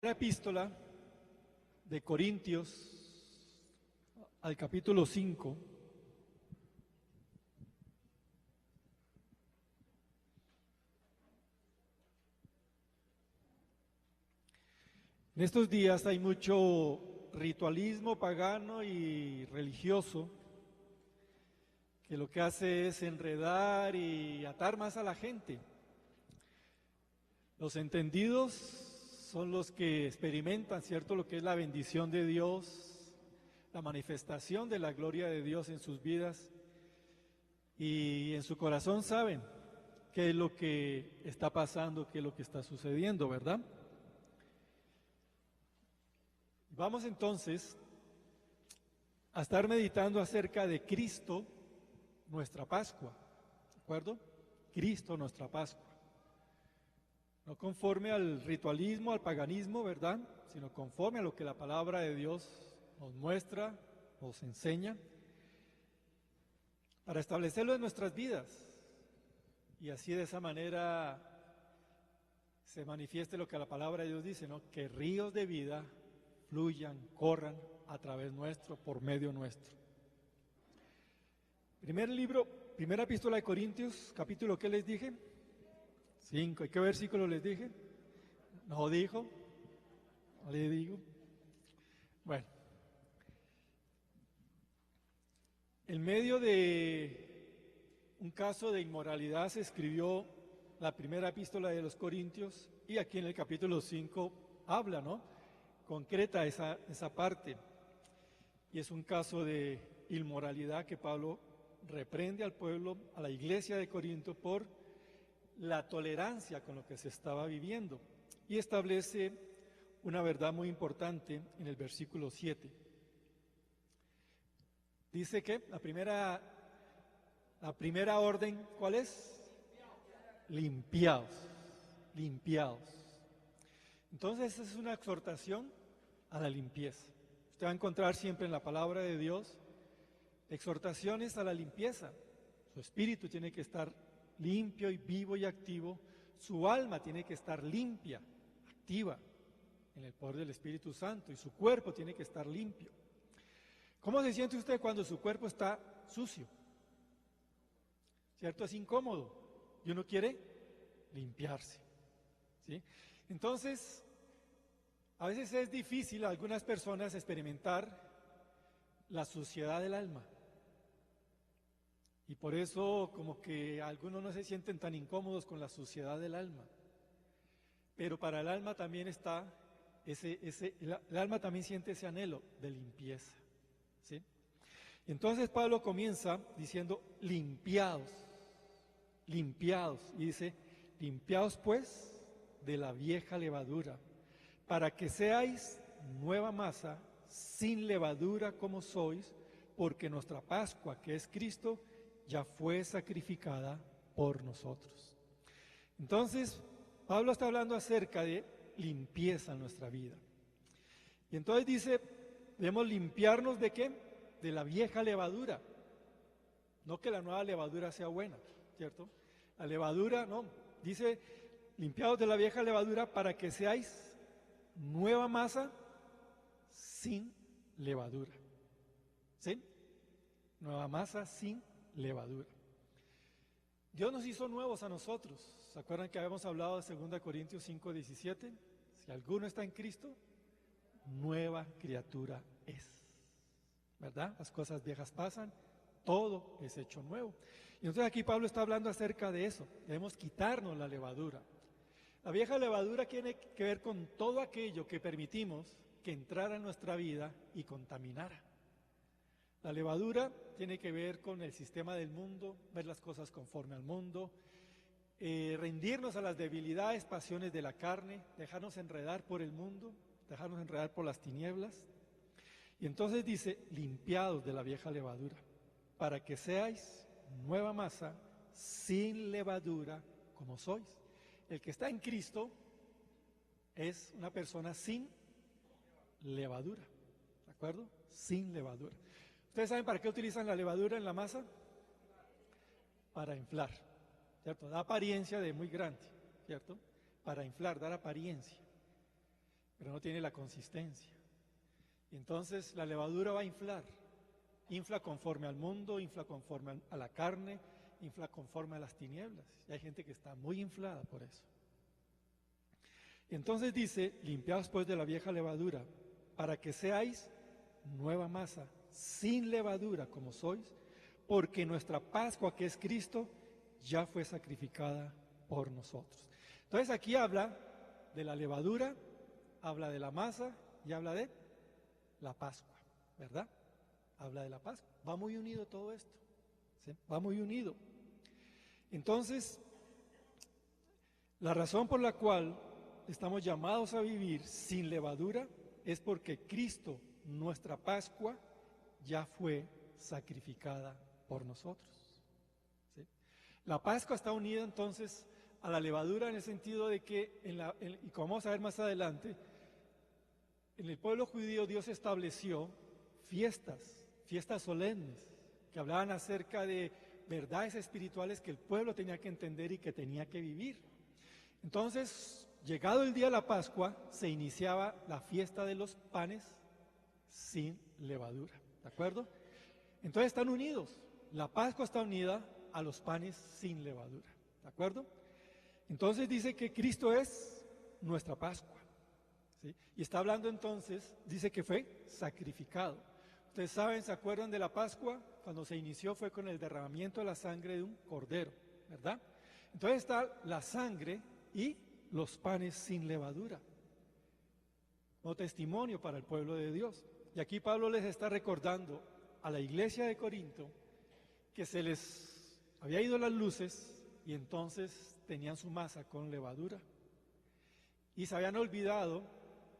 La epístola de Corintios al capítulo 5. En estos días hay mucho ritualismo pagano y religioso que lo que hace es enredar y atar más a la gente. Los entendidos son los que experimentan, ¿cierto?, lo que es la bendición de Dios, la manifestación de la gloria de Dios en sus vidas, y en su corazón saben qué es lo que está pasando, qué es lo que está sucediendo, ¿verdad? Vamos entonces a estar meditando acerca de Cristo, nuestra Pascua, ¿de acuerdo? Cristo, nuestra Pascua. No conforme al ritualismo, al paganismo, ¿verdad? Sino conforme a lo que la palabra de Dios nos muestra, nos enseña, para establecerlo en nuestras vidas. Y así de esa manera se manifieste lo que la palabra de Dios dice, ¿no? Que ríos de vida fluyan, corran a través nuestro, por medio nuestro. Primera epístola de Corintios, capítulo, ¿qué les dije? 5. ¿Y qué versículo les dije? No dijo, no le digo. Bueno, en medio de un caso de inmoralidad se escribió la primera epístola de los Corintios, y aquí en el capítulo 5 habla, ¿no? Concreta esa parte. Y es un caso de inmoralidad que Pablo reprende al pueblo, a la iglesia de Corinto, por la tolerancia con lo que se estaba viviendo, y establece una verdad muy importante en el versículo 7. Dice que la primera orden, ¿cuál es? Limpiados, limpiados. Entonces es una exhortación a la limpieza. Usted va a encontrar siempre en la palabra de Dios exhortaciones a la limpieza. Su espíritu tiene que estar limpio y vivo y activo. Su alma tiene que estar limpia, activa, en el poder del Espíritu Santo, y su cuerpo tiene que estar limpio. ¿Cómo se siente usted cuando su cuerpo está sucio? ¿Cierto? Es incómodo y uno quiere limpiarse, ¿sí? Entonces, a veces es difícil a algunas personas experimentar la suciedad del alma. Y por eso como que algunos no se sienten tan incómodos con la suciedad del alma. Pero para el alma también está el alma también siente ese anhelo de limpieza, ¿sí? Entonces Pablo comienza diciendo limpiados, limpiados, y dice, limpiados pues de la vieja levadura, para que seáis nueva masa, sin levadura como sois, porque nuestra Pascua, que es Cristo, ya fue sacrificada por nosotros. Entonces, Pablo está hablando acerca de limpieza en nuestra vida. Y entonces dice, debemos limpiarnos ¿de qué? De la vieja levadura. No que la nueva levadura sea buena, ¿cierto? La levadura, no, dice, limpiados de la vieja levadura para que seáis nueva masa sin levadura. ¿Sí? Nueva masa sin levadura. Dios nos hizo nuevos a nosotros. ¿Se acuerdan que habíamos hablado de 2 Corintios 5:17? Si alguno está en Cristo, nueva criatura es. ¿Verdad? Las cosas viejas pasan, todo es hecho nuevo. Y entonces aquí Pablo está hablando acerca de eso. Debemos quitarnos la levadura. La vieja levadura tiene que ver con todo aquello que permitimos que entrara en nuestra vida y contaminara. La levadura tiene que ver con el sistema del mundo, ver las cosas conforme al mundo, rendirnos a las debilidades, pasiones de la carne, dejarnos enredar por el mundo, dejarnos enredar por las tinieblas. Y entonces dice, limpiados de la vieja levadura, para que seáis nueva masa, sin levadura, como sois. El que está en Cristo es una persona sin levadura, ¿de acuerdo? Sin levadura. ¿Ustedes saben para qué utilizan la levadura en la masa? Para inflar, ¿cierto? Da apariencia de muy grande, ¿cierto? Para inflar, dar apariencia. pero no tiene la consistencia. Y entonces la levadura va a inflar, infla conforme al mundo, infla conforme a la carne, infla conforme a las tinieblas. Y hay gente que está muy inflada por eso. Y entonces dice, limpiaos pues de la vieja levadura, para que seáis nueva masa, sin levadura como sois, porque nuestra Pascua, que es Cristo, ya fue sacrificada por nosotros. Entonces aquí habla de la levadura, habla de la masa y habla de la Pascua, ¿verdad? Habla de la Pascua. Va muy unido todo esto, ¿sí? Va muy unido. Entonces, la razón por la cual estamos llamados a vivir sin levadura es porque Cristo, nuestra Pascua, ya fue sacrificada por nosotros, ¿sí? La Pascua está unida entonces a la levadura en el sentido de que, y como vamos a ver más adelante, en el pueblo judío Dios estableció fiestas solemnes, que hablaban acerca de verdades espirituales que el pueblo tenía que entender y que tenía que vivir. Entonces, llegado el día de la Pascua, se iniciaba la fiesta de los panes sin levadura, ¿de acuerdo? Entonces están unidos, la Pascua está unida a los panes sin levadura, ¿de acuerdo? Entonces dice que Cristo es nuestra Pascua, ¿sí? Y está hablando entonces, dice que fue sacrificado. Ustedes saben, ¿se acuerdan de la Pascua? Cuando se inició fue con el derramamiento de la sangre de un cordero, ¿verdad? Entonces está la sangre y los panes sin levadura, como testimonio para el pueblo de Dios. Y aquí Pablo les está recordando a la iglesia de Corinto que se les había ido las luces y entonces tenían su masa con levadura. Y se habían olvidado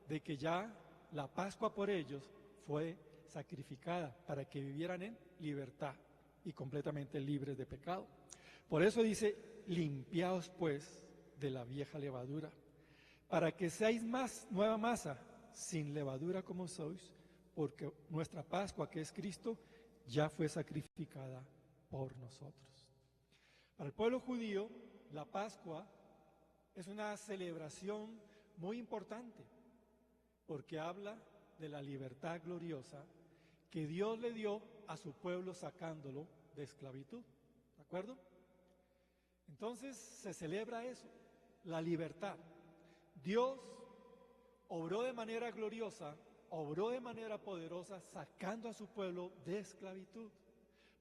de que ya la Pascua por ellos fue sacrificada para que vivieran en libertad y completamente libres de pecado. Por eso dice, limpiaos pues de la vieja levadura, para que seáis nueva masa, sin levadura como sois, porque nuestra Pascua, que es Cristo, ya fue sacrificada por nosotros. Para el pueblo judío, la Pascua es una celebración muy importante, porque habla de la libertad gloriosa que Dios le dio a su pueblo sacándolo de esclavitud, ¿de acuerdo? Entonces se celebra eso, la libertad. Dios obró de manera gloriosa, obró de manera poderosa, sacando a su pueblo de esclavitud,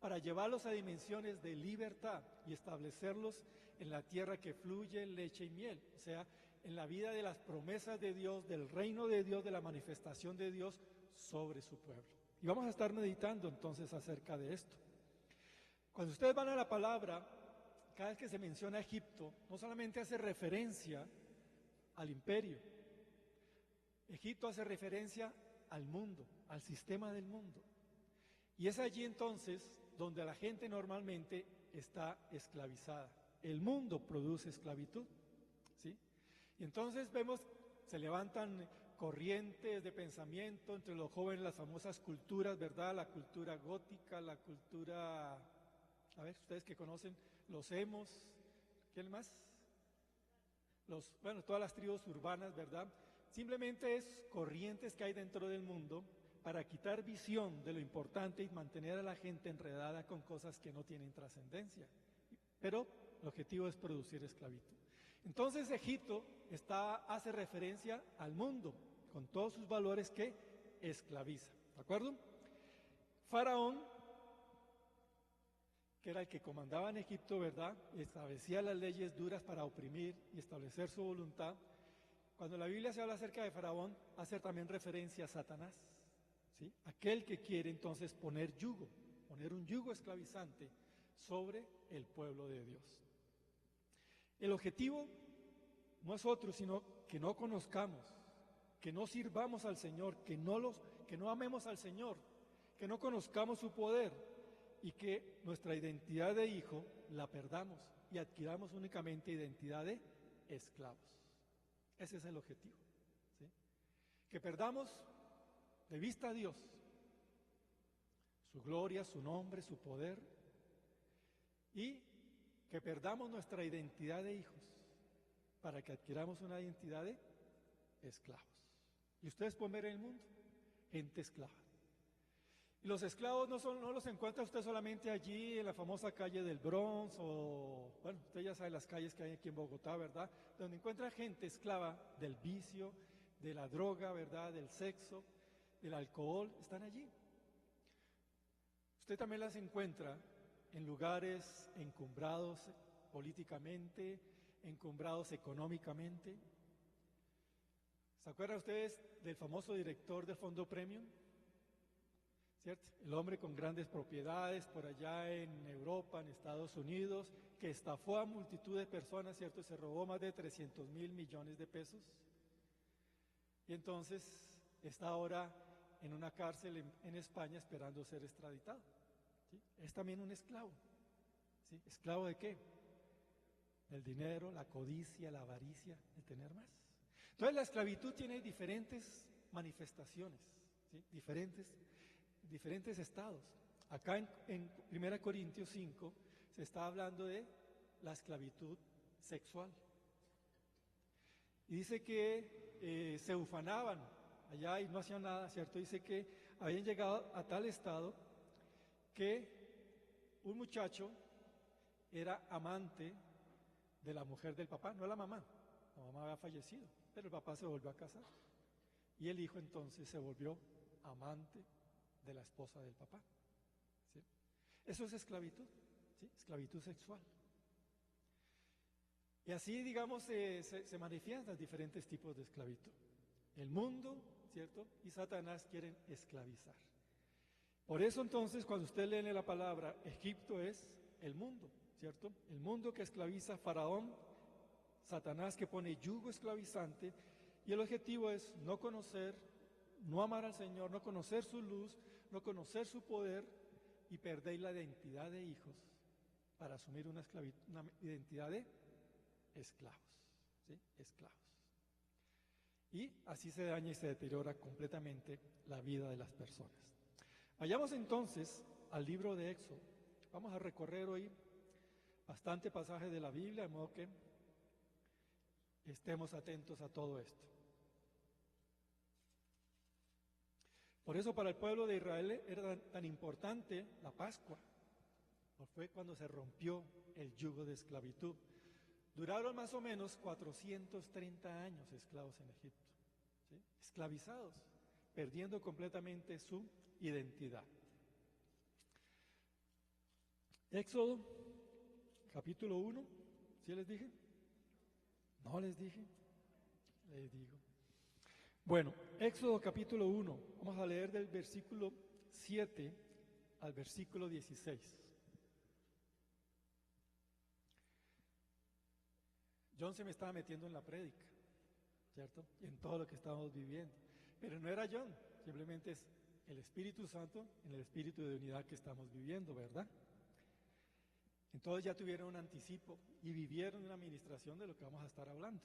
para llevarlos a dimensiones de libertad y establecerlos en la tierra que fluye leche y miel, o sea, en la vida de las promesas de Dios, del reino de Dios, de la manifestación de Dios sobre su pueblo. Y vamos a estar meditando entonces acerca de esto. Cuando ustedes van a la palabra, cada vez que se menciona Egipto, no solamente hace referencia al imperio. Egipto hace referencia al mundo, al sistema del mundo. Y es allí entonces donde la gente normalmente está esclavizada. El mundo produce esclavitud, ¿sí? Y entonces vemos, se levantan corrientes de pensamiento entre los jóvenes, las famosas culturas, ¿verdad? La cultura gótica, la cultura, a ver, ustedes que conocen, los emos, ¿quién más? Bueno, todas las tribus urbanas, ¿verdad? Simplemente es corrientes que hay dentro del mundo para quitar visión de lo importante y mantener a la gente enredada con cosas que no tienen trascendencia. Pero el objetivo es producir esclavitud. Entonces Egipto hace referencia al mundo, con todos sus valores que esclaviza, ¿de acuerdo? Faraón, que era el que comandaba en Egipto, ¿verdad? Establecía las leyes duras para oprimir y establecer su voluntad. Cuando la Biblia se habla acerca de Faraón, hace también referencia a Satanás, ¿sí? Aquel que quiere entonces poner un yugo esclavizante sobre el pueblo de Dios. El objetivo no es otro, sino que no conozcamos, que no sirvamos al Señor, que no amemos al Señor, que no conozcamos su poder y que nuestra identidad de hijo la perdamos y adquiramos únicamente identidad de esclavos. Ese es el objetivo, ¿sí? Que perdamos de vista a Dios, su gloria, su nombre, su poder, y que perdamos nuestra identidad de hijos para que adquiramos una identidad de esclavos. Y ustedes pueden ver en el mundo gente esclava. Y los esclavos no los encuentra usted solamente allí en la famosa calle del Bronx o, bueno, usted ya sabe las calles que hay aquí en Bogotá, ¿verdad? Donde encuentra gente esclava del vicio, de la droga, ¿verdad? Del sexo, del alcohol, están allí. Usted también las encuentra en lugares encumbrados políticamente, encumbrados económicamente. ¿Se acuerdan ustedes del famoso director del Fondo Premium? ¿Cierto? El hombre con grandes propiedades por allá en Europa, en Estados Unidos, que estafó a multitud de personas, ¿cierto? Se robó más de 300.000 millones de pesos. Y entonces está ahora en una cárcel en España esperando ser extraditado. ¿Sí? Es también un esclavo. ¿Sí? ¿Esclavo de qué? Del dinero, la codicia, la avaricia, de tener más. Entonces la esclavitud tiene diferentes manifestaciones, ¿sí? diferentes estados. Acá en 1 Corintios 5 se está hablando de la esclavitud sexual. Y dice que se ufanaban allá y no hacían nada, ¿cierto? Dice que habían llegado a tal estado que un muchacho era amante de la mujer del papá, no la mamá había fallecido, pero el papá se volvió a casar. Y el hijo entonces se volvió amante de la esposa del papá. ¿Sí? Eso es esclavitud, ¿sí? Esclavitud sexual. Y así, digamos, se manifiestan diferentes tipos de esclavitud. El mundo, ¿cierto? Y Satanás quieren esclavizar. Por eso entonces, cuando usted lee la palabra, Egipto es el mundo, ¿cierto? El mundo que esclaviza, Faraón, Satanás que pone yugo esclavizante, y el objetivo es no conocer, no amar al Señor, no conocer su luz, no conocer su poder y perder la identidad de hijos para asumir una identidad de esclavos, ¿sí? Esclavos. Y así se daña y se deteriora completamente la vida de las personas. Vayamos entonces al libro de Éxodo. Vamos a recorrer hoy bastante pasaje de la Biblia, de modo que estemos atentos a todo esto. Por eso para el pueblo de Israel era tan importante la Pascua, fue cuando se rompió el yugo de esclavitud. Duraron más o menos 430 años esclavos en Egipto, ¿sí? Esclavizados, perdiendo completamente su identidad. Éxodo, capítulo 1, ¿sí les dije? ¿No les dije? Les digo. Bueno, Éxodo capítulo 1, vamos a leer del versículo 7 al versículo 16. John se me estaba metiendo en la prédica, ¿cierto? Y en todo lo que estábamos viviendo. Pero no era John, simplemente es el Espíritu Santo en el espíritu de unidad que estamos viviendo, ¿verdad? Entonces ya tuvieron un anticipo y vivieron una administración de lo que vamos a estar hablando.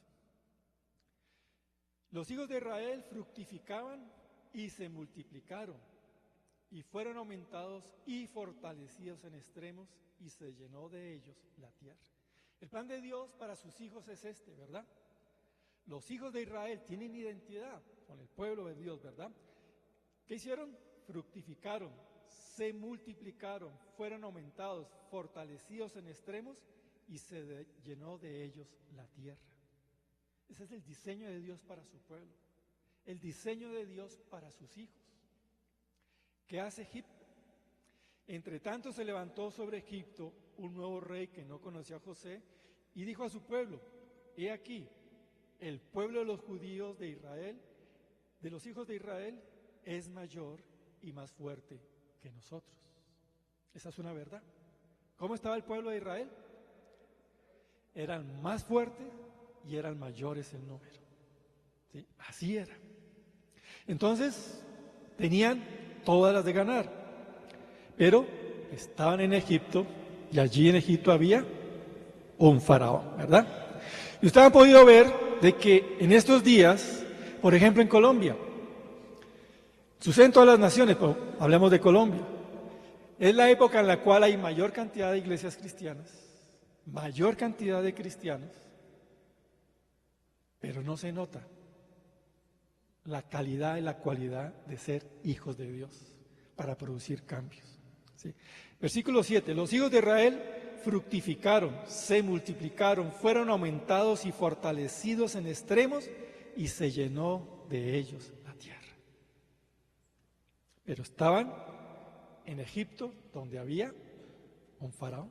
Los hijos de Israel fructificaban y se multiplicaron, y fueron aumentados y fortalecidos en extremos, y se llenó de ellos la tierra. El plan de Dios para sus hijos es este, ¿verdad? Los hijos de Israel tienen identidad con el pueblo de Dios, ¿verdad? ¿Qué hicieron? Fructificaron, se multiplicaron, fueron aumentados, fortalecidos en extremos, y se llenó de ellos la tierra. Ese es el diseño de Dios para su pueblo, el diseño de Dios para sus hijos. ¿Qué hace Egipto? Entre tanto se levantó sobre Egipto un nuevo rey que no conocía a José y dijo a su pueblo: he aquí, el pueblo de los judíos de Israel, de los hijos de Israel, es mayor y más fuerte que nosotros. Esa es una verdad. ¿Cómo estaba el pueblo de Israel? Eran más fuertes y eran mayores en número. ¿Sí? Así era. Entonces, tenían todas las de ganar, pero estaban en Egipto y allí en Egipto había un faraón, ¿verdad? Y ustedes han podido ver de que en estos días, por ejemplo en Colombia, sucede en todas las naciones, pero hablemos de Colombia, es la época en la cual hay mayor cantidad de iglesias cristianas, mayor cantidad de cristianos, pero no se nota la calidad y la cualidad de ser hijos de Dios para producir cambios. ¿Sí? Versículo 7, los hijos de Israel fructificaron, se multiplicaron, fueron aumentados y fortalecidos en extremos y se llenó de ellos la tierra. Pero estaban en Egipto, donde había un faraón.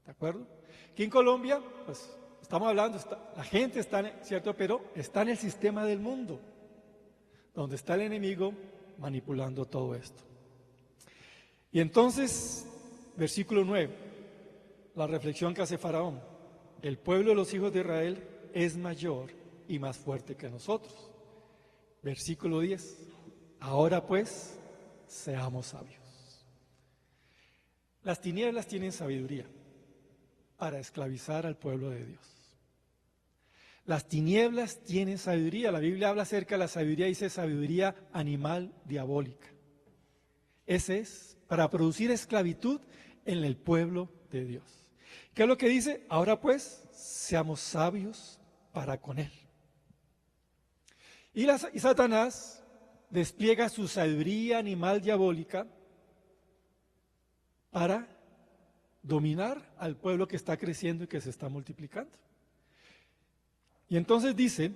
¿De acuerdo? Aquí en Colombia, pues estamos hablando, la gente está, ¿cierto? Pero está en el sistema del mundo, donde está el enemigo manipulando todo esto. Y entonces, versículo 9, la reflexión que hace Faraón: el pueblo de los hijos de Israel es mayor y más fuerte que nosotros. Versículo 10, ahora pues, seamos sabios. Las tinieblas tienen sabiduría para esclavizar al pueblo de Dios. Las tinieblas tienen sabiduría. La Biblia habla acerca de la sabiduría, dice sabiduría animal diabólica. Ese es para producir esclavitud en el pueblo de Dios. ¿Qué es lo que dice? Ahora pues, seamos sabios para con él. Y Satanás despliega su sabiduría animal diabólica para dominar al pueblo que está creciendo y que se está multiplicando. Y entonces dice,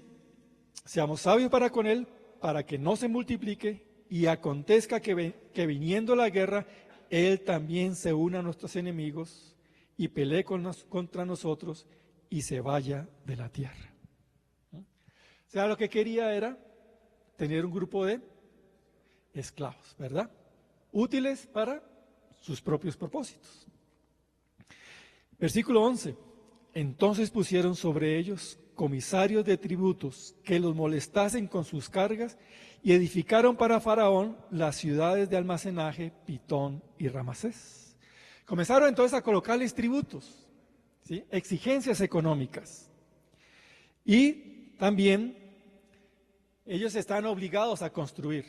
seamos sabios para con él, para que no se multiplique, y acontezca que viniendo la guerra, él también se una a nuestros enemigos y pelee contra nosotros y se vaya de la tierra. O sea, lo que quería era tener un grupo de esclavos, ¿verdad? Útiles para sus propios propósitos. Versículo 11. Entonces pusieron sobre ellos comisarios de tributos que los molestasen con sus cargas y edificaron para Faraón las ciudades de almacenaje Pitón y Ramasés. Comenzaron entonces a colocarles tributos, ¿sí? Exigencias económicas. Y también ellos están obligados a construir.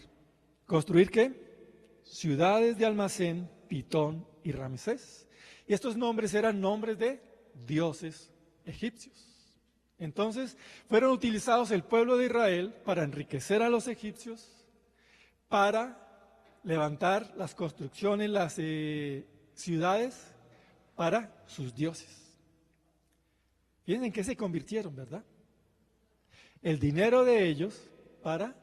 ¿Construir qué? Ciudades de almacén Pitón y Ramsés. Y estos nombres eran nombres de dioses egipcios. Entonces fueron utilizados el pueblo de Israel para enriquecer a los egipcios, para levantar las construcciones, las ciudades para sus dioses. Fíjense en qué se convirtieron, ¿verdad? El dinero de ellos para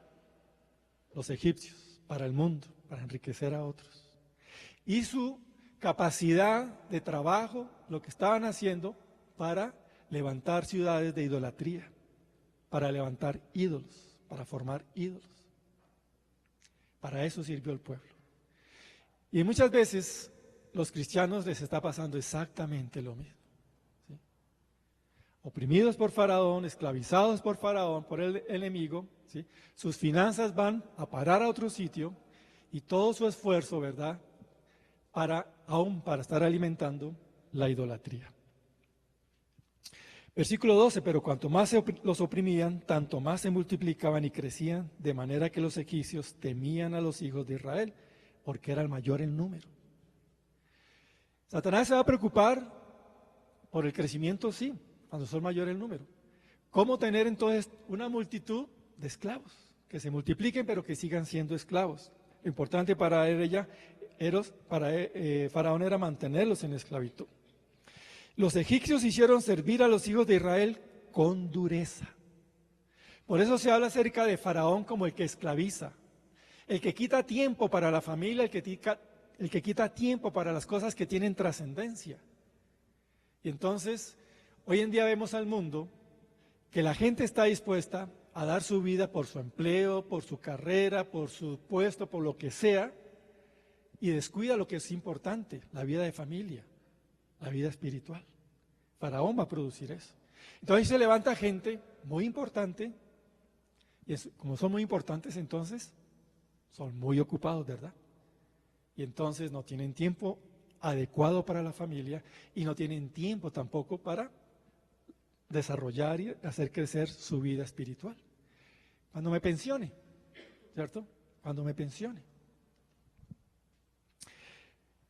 los egipcios, para el mundo, para enriquecer a otros. Y su capacidad de trabajo, lo que estaban haciendo para levantar ciudades de idolatría, para levantar ídolos, para formar ídolos. Para eso sirvió el pueblo. Y muchas veces los cristianos les está pasando exactamente lo mismo, ¿sí? Oprimidos por Faraón, esclavizados por Faraón, por el enemigo, ¿sí? Sus finanzas van a parar a otro sitio y todo su esfuerzo, ¿verdad?, para estar alimentando la idolatría. Versículo 12, pero cuanto más los oprimían, tanto más se multiplicaban y crecían, de manera que los egipcios temían a los hijos de Israel, porque era el mayor en número. Satanás se va a preocupar por el crecimiento, sí, cuando son mayor el número. ¿Cómo tener entonces una multitud de esclavos? Que se multipliquen, pero que sigan siendo esclavos. Lo importante para Faraón era mantenerlos en esclavitud. Los egipcios hicieron servir a los hijos de Israel con dureza. Por eso se habla acerca de Faraón como el que esclaviza, el que quita tiempo para la familia, el que quita tiempo para las cosas que tienen trascendencia. Y entonces, hoy en día vemos al mundo que la gente está dispuesta a dar su vida por su empleo, por su carrera, por su puesto, por lo que sea, y descuida lo que es importante, la vida de familia, la vida espiritual. Faraón va a producir eso. Entonces se levanta gente muy importante, y como son muy importantes, entonces son muy ocupados, ¿verdad? Y entonces no tienen tiempo adecuado para la familia y no tienen tiempo tampoco para desarrollar y hacer crecer su vida espiritual. Cuando me pensione, ¿cierto? Cuando me pensione.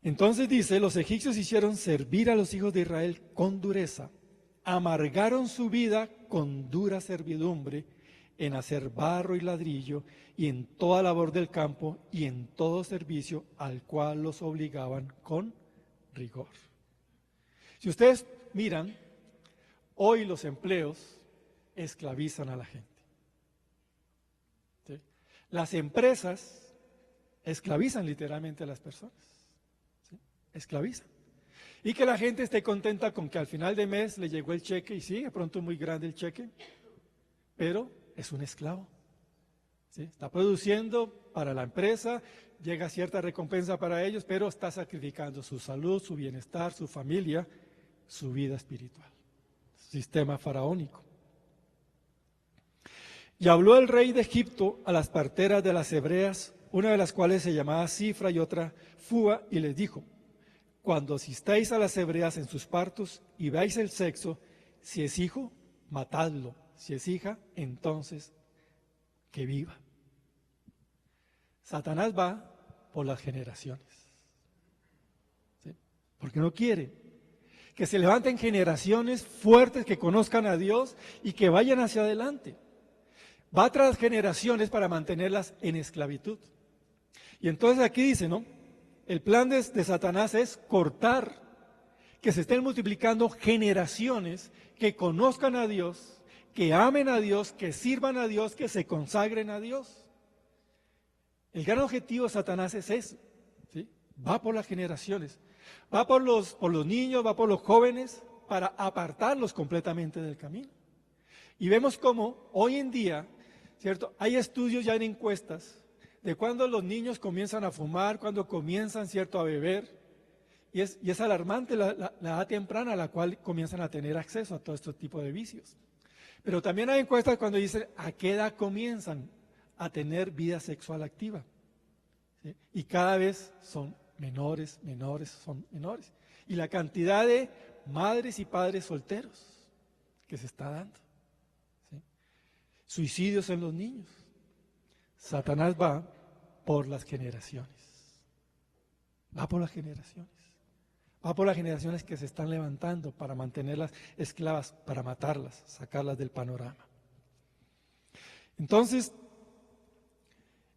Entonces dice, los egipcios hicieron servir a los hijos de Israel con dureza, amargaron su vida con dura servidumbre en hacer barro y ladrillo, y en toda labor del campo, y en todo servicio al cual los obligaban con rigor. Si ustedes miran, hoy los empleos esclavizan a la gente. ¿Sí? Las empresas esclavizan literalmente a las personas. ¿Sí? Esclavizan. Y que la gente esté contenta con que al final de mes le llegó el cheque, y sí, de pronto muy grande el cheque, pero es un esclavo. ¿Sí? Está produciendo para la empresa, llega cierta recompensa para ellos, pero está sacrificando su salud, su bienestar, su familia, su vida espiritual. Sistema faraónico. Y habló el rey de Egipto a las parteras de las hebreas, una de las cuales se llamaba Cifra y otra Fua, y les dijo: cuando asistáis a las hebreas en sus partos y veáis el sexo, si es hijo, matadlo; si es hija, entonces que viva. Satanás va por las generaciones, ¿sí? Porque no quiere que se levanten generaciones fuertes que conozcan a Dios y que vayan hacia adelante. Va tras generaciones para mantenerlas en esclavitud. Y entonces aquí dice, ¿no? El plan de Satanás es cortar, que se estén multiplicando generaciones que conozcan a Dios, que amen a Dios, que sirvan a Dios, que se consagren a Dios. El gran objetivo de Satanás es eso, ¿sí? Va por las generaciones, va por los niños, va por los jóvenes, para apartarlos completamente del camino. Y vemos cómo hoy en día, ¿cierto? Hay estudios ya en encuestas de cuando los niños comienzan a fumar, cuando comienzan, ¿cierto?, a beber, y es alarmante la edad temprana a la cual comienzan a tener acceso a todo este tipo de vicios. Pero también hay encuestas cuando dicen a qué edad comienzan a tener vida sexual activa, ¿sí? Y cada vez son menores, son menores. Y la cantidad de madres y padres solteros que se está dando, ¿sí? Suicidios en los niños. Satanás va por las generaciones, va por las generaciones, va por las generaciones que se están levantando para mantenerlas esclavas, para matarlas, sacarlas del panorama. Entonces,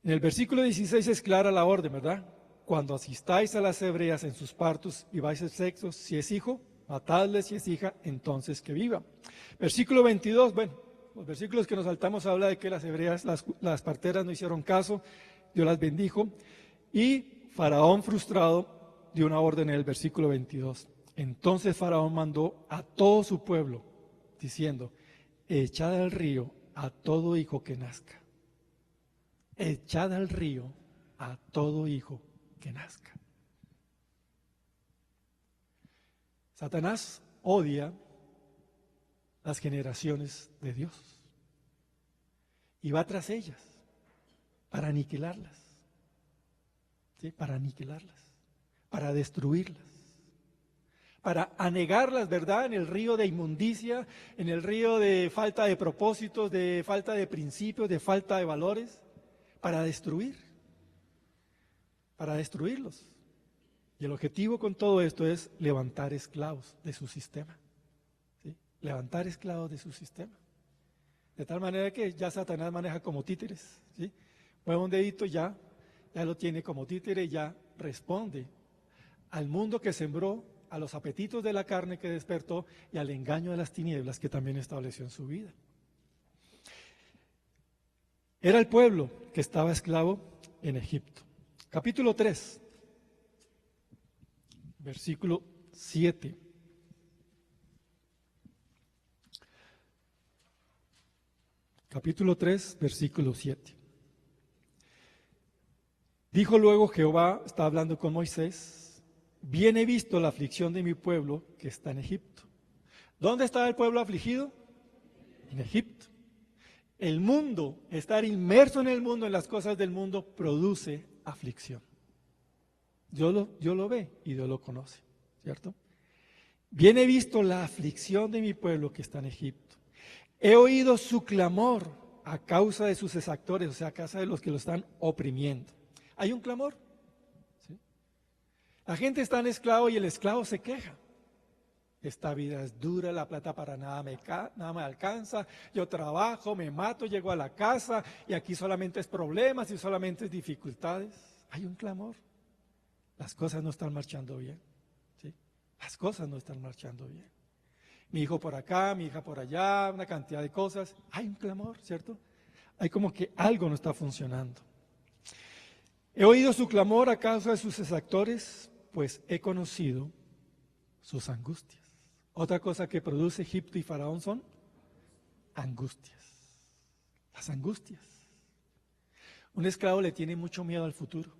en el versículo 16 es clara la orden, ¿verdad? Cuando asistáis a las hebreas en sus partos y vais al sexo, si es hijo, matadle; si es hija, entonces que viva. Versículo 22, bueno, los versículos que nos saltamos habla de que las hebreas, las parteras no hicieron caso, Dios las bendijo, y Faraón, frustrado, dio una orden en el versículo 22. Entonces Faraón mandó a todo su pueblo, diciendo: echad al río a todo hijo que nazca. Echad al río a todo hijo que nazca. Satanás odia las generaciones de Dios y va tras ellas para aniquilarlas, ¿sí? Para aniquilarlas, para destruirlas, para anegarlas, ¿verdad? En el río de inmundicia, en el río de falta de propósitos, de falta de principios, de falta de valores, para destruirlos. Y el objetivo con todo esto es levantar esclavos de su sistema. Levantar esclavos de su sistema. De tal manera que ya Satanás maneja como títeres, ¿sí? Mueve un dedito, ya lo tiene como títere y ya responde al mundo que sembró, a los apetitos de la carne que despertó y al engaño de las tinieblas que también estableció en su vida. Era el pueblo que estaba esclavo en Egipto. Capítulo 3, versículo 7. Capítulo 3, versículo 7. Dijo luego Jehová, está hablando con Moisés: bien he visto la aflicción de mi pueblo que está en Egipto. ¿Dónde está el pueblo afligido? En Egipto. El mundo, estar inmerso en el mundo, en las cosas del mundo, produce aflicción. Dios lo ve y Dios lo conoce, ¿cierto? Bien he visto la aflicción de mi pueblo que está en Egipto. He oído su clamor a causa de sus exactores, o sea, a causa de los que lo están oprimiendo. Hay un clamor, ¿sí? La gente está en esclavo y el esclavo se queja. esta vida es dura, la plata para nada me alcanza, yo trabajo, me mato, llego a la casa y aquí solamente es problemas y solamente es dificultades. Hay un clamor. Las cosas no están marchando bien, ¿sí? Las cosas no están marchando bien. Mi hijo por acá, mi hija por allá, una cantidad de cosas. Hay un clamor, ¿cierto? Hay como que algo no está funcionando. He oído su clamor a causa de sus exactores, pues he conocido sus angustias. Otra cosa que produce Egipto y Faraón son angustias. Las angustias. Un esclavo le tiene mucho miedo al futuro.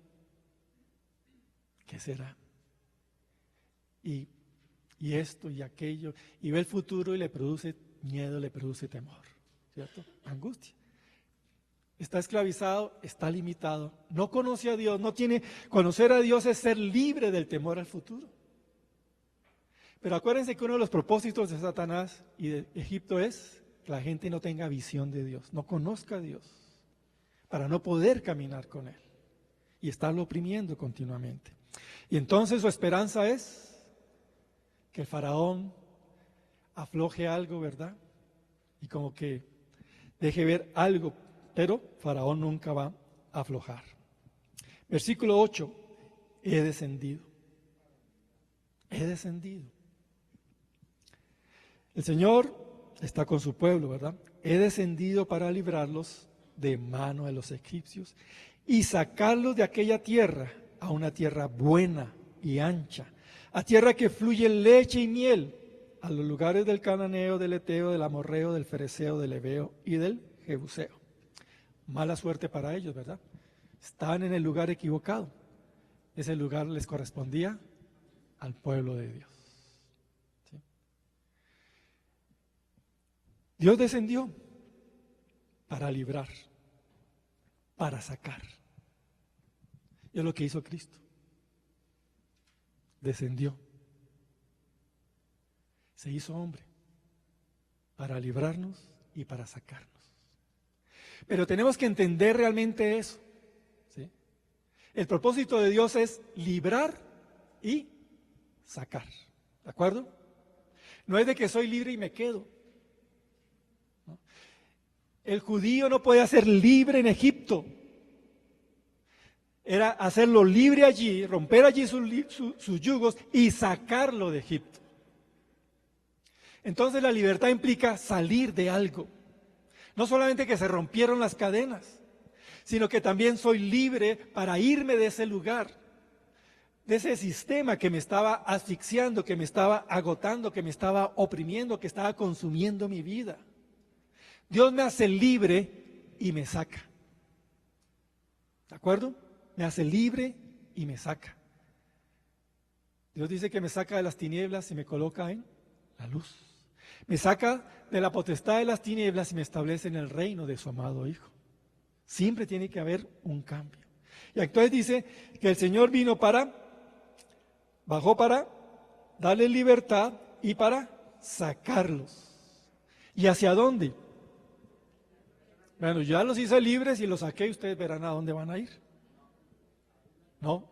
¿Qué será? Y esto y aquello, y ve el futuro y le produce miedo, le produce temor, ¿cierto? Angustia. Está esclavizado, está limitado, no conoce a Dios, no tiene, conocer a Dios es ser libre del temor al futuro. Pero acuérdense que uno de los propósitos de Satanás y de Egipto es que la gente no tenga visión de Dios, no conozca a Dios, para no poder caminar con Él y estarlo oprimiendo continuamente. Y entonces su esperanza es que el faraón afloje algo, ¿verdad? Y como que deje ver algo, pero faraón nunca va a aflojar. Versículo 8, he descendido. He descendido. El Señor está con su pueblo, ¿verdad? He descendido para librarlos de mano de los egipcios y sacarlos de aquella tierra a una tierra buena y ancha, a tierra que fluye leche y miel, a los lugares del cananeo, del eteo, del amorreo, del fereceo, del heveo y del jebuseo. Mala suerte para ellos, ¿verdad? Estaban en el lugar equivocado. Ese lugar les correspondía al pueblo de Dios. ¿Sí? Dios descendió para librar, para sacar. Y es lo que hizo Cristo. Descendió. Se hizo hombre para librarnos y para sacarnos. Pero tenemos que entender realmente eso, ¿sí? El propósito de Dios es librar y sacar, ¿de acuerdo? No es de que soy libre y me quedo, ¿no? El judío no podía ser libre en Egipto. Era hacerlo libre allí, romper allí sus yugos y sacarlo de Egipto. Entonces la libertad implica salir de algo. No solamente que se rompieron las cadenas, sino que también soy libre para irme de ese lugar, de ese sistema que me estaba asfixiando, que me estaba agotando, que me estaba oprimiendo, que estaba consumiendo mi vida. Dios me hace libre y me saca. ¿De acuerdo? Me hace libre y me saca. Dios dice que me saca de las tinieblas y me coloca en la luz. Me saca de la potestad de las tinieblas y me establece en el reino de su amado Hijo. Siempre tiene que haber un cambio. Y entonces dice que el Señor bajó para darles libertad y para sacarlos. ¿Y hacia dónde? Bueno, ya los hice libres y los saqué y ustedes verán a dónde van a ir. No,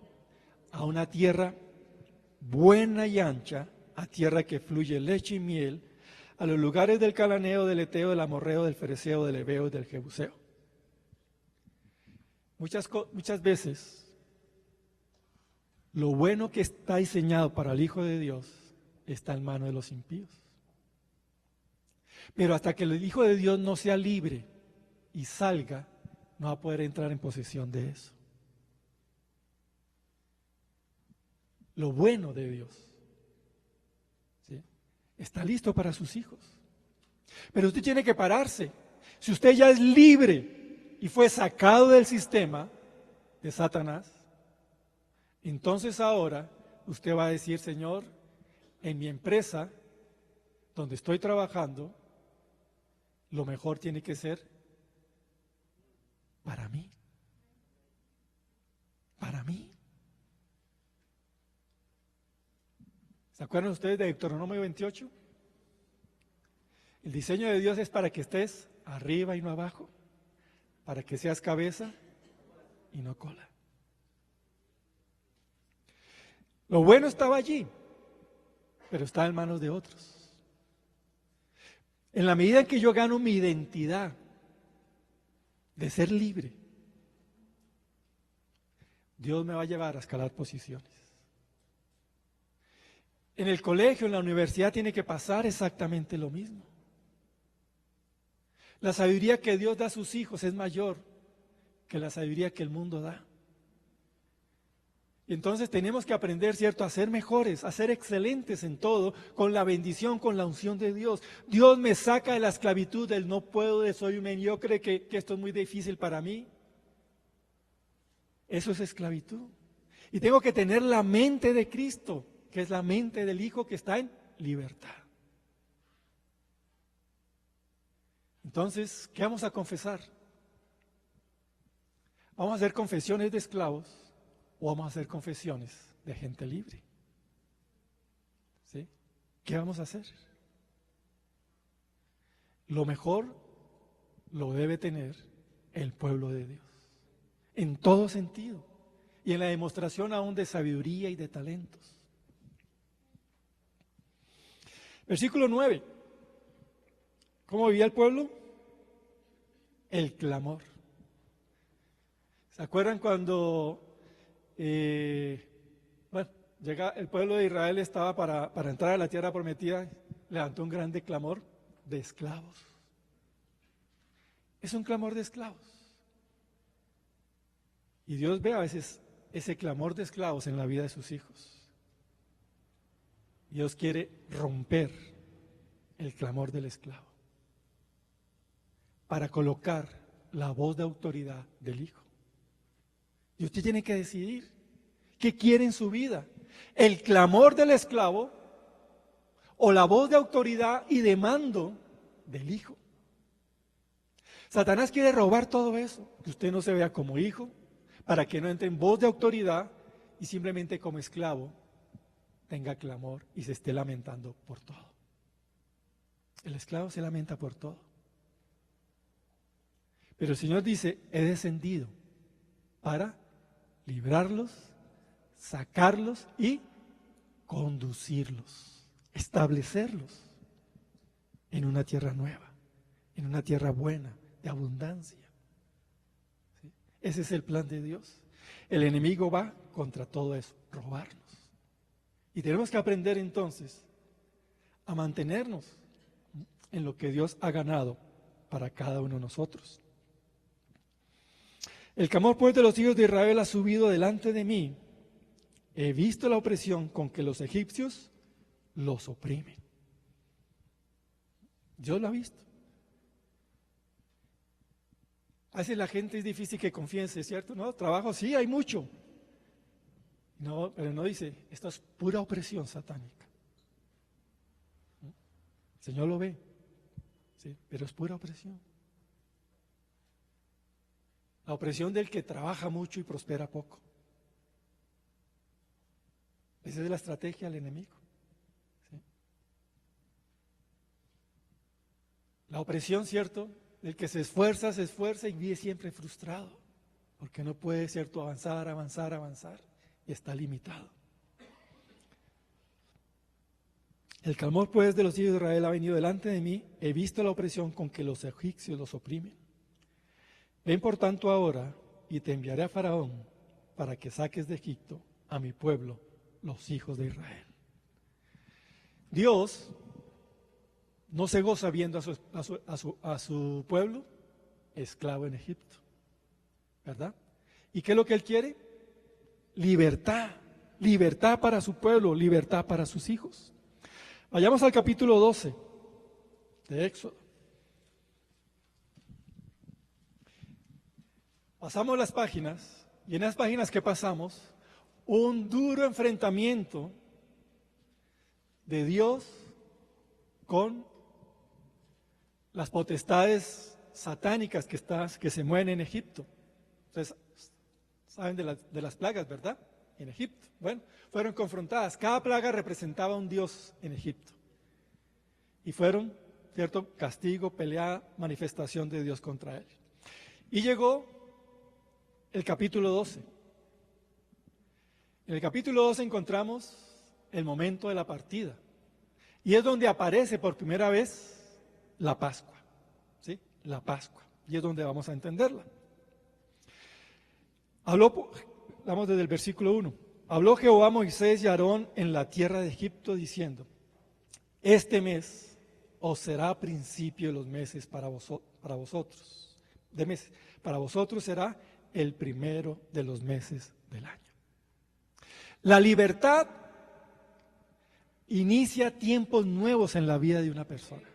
a una tierra buena y ancha, a tierra que fluye leche y miel, a los lugares del cananeo, del eteo, del amorreo, del fereceo, del heveo y del jebuseo. Muchas veces, lo bueno que está diseñado para el Hijo de Dios está en manos de los impíos. Pero hasta que el Hijo de Dios no sea libre y salga, no va a poder entrar en posesión de eso. Lo bueno de Dios, ¿sí?, está listo para sus hijos. Pero usted tiene que pararse. Si usted ya es libre y fue sacado del sistema de Satanás, entonces ahora usted va a decir: Señor, en mi empresa donde estoy trabajando, lo mejor tiene que ser para mí. Para mí. ¿Se acuerdan ustedes de Deuteronomio 28? El diseño de Dios es para que estés arriba y no abajo, para que seas cabeza y no cola. Lo bueno estaba allí, pero está en manos de otros. En la medida en que yo gano mi identidad de ser libre, Dios me va a llevar a escalar posiciones. En el colegio, en la universidad tiene que pasar exactamente lo mismo. La sabiduría que Dios da a sus hijos es mayor que la sabiduría que el mundo da. Y entonces tenemos que aprender, ¿cierto?, a ser mejores, a ser excelentes en todo, con la bendición, con la unción de Dios. Dios me saca de la esclavitud del no puedo, de soy un mediocre, que esto es muy difícil para mí. Eso es esclavitud. Y tengo que tener la mente de Cristo, que es la mente del Hijo que está en libertad. Entonces, ¿qué vamos a confesar? ¿Vamos a hacer confesiones de esclavos o vamos a hacer confesiones de gente libre? ¿Sí? ¿Qué vamos a hacer? Lo mejor lo debe tener el pueblo de Dios, en todo sentido, y en la demostración aún de sabiduría y de talentos. Versículo 9. ¿Cómo vivía el pueblo? El clamor. ¿Se acuerdan cuando llega el pueblo de Israel, estaba para entrar a la tierra prometida, levantó un grande clamor de esclavos? Es un clamor de esclavos. Y Dios ve a veces ese clamor de esclavos en la vida de sus hijos. Dios quiere romper el clamor del esclavo para colocar la voz de autoridad del Hijo. Y usted tiene que decidir qué quiere en su vida: el clamor del esclavo o la voz de autoridad y de mando del Hijo. Satanás quiere robar todo eso, que usted no se vea como hijo, para que no entre en voz de autoridad y simplemente como esclavo tenga clamor y se esté lamentando por todo. El esclavo se lamenta por todo. Pero el Señor dice: he descendido para librarlos, sacarlos y conducirlos, establecerlos en una tierra nueva, en una tierra buena, de abundancia. ¿Sí? Ese es el plan de Dios. El enemigo va contra todo eso, robarnos. Y tenemos que aprender entonces a mantenernos en lo que Dios ha ganado para cada uno de nosotros. El clamor pues de los hijos de Israel ha subido delante de mí. He visto la opresión con que los egipcios los oprimen. Dios lo ha visto. A veces la gente es difícil que confiese, ¿cierto? No, trabajo sí, hay mucho. No, pero no dice, esto es pura opresión satánica. El Señor lo ve, ¿sí? Pero es pura opresión. La opresión del que trabaja mucho y prospera poco. Esa es la estrategia del enemigo. ¿Sí? La opresión, ¿cierto? Del que se esfuerza y vive siempre frustrado, porque no puede, ¿cierto?, avanzar, y está limitado. El clamor, pues, de los hijos de Israel ha venido delante de mí. He visto la opresión con que los egipcios los oprimen. Ven por tanto ahora y te enviaré a Faraón para que saques de Egipto a mi pueblo, los hijos de Israel. Dios no se goza viendo a su pueblo esclavo en Egipto, ¿verdad? ¿Y qué es lo que Él quiere? Libertad, libertad para su pueblo, libertad para sus hijos. Vayamos al capítulo 12 de Éxodo. Pasamos las páginas, y en las páginas que pasamos, un duro enfrentamiento de Dios con las potestades satánicas que se mueven en Egipto. Ustedes saben de las plagas, ¿verdad? En Egipto. Bueno, fueron confrontadas. Cada plaga representaba un dios en Egipto. Y fueron, ¿cierto?, castigo, pelea, manifestación de Dios contra él. Y llegó el capítulo 12. En el capítulo 12 encontramos el momento de la partida. Y es donde aparece por primera vez la Pascua, ¿sí? La Pascua. Y es donde vamos a entenderla. Vamos desde el versículo 1. Habló Jehová a Moisés y a Aarón en la tierra de Egipto diciendo: este mes os será principio de los meses para vosotros. De meses. Para vosotros será el primero de los meses del año. La libertad inicia tiempos nuevos en la vida de una persona.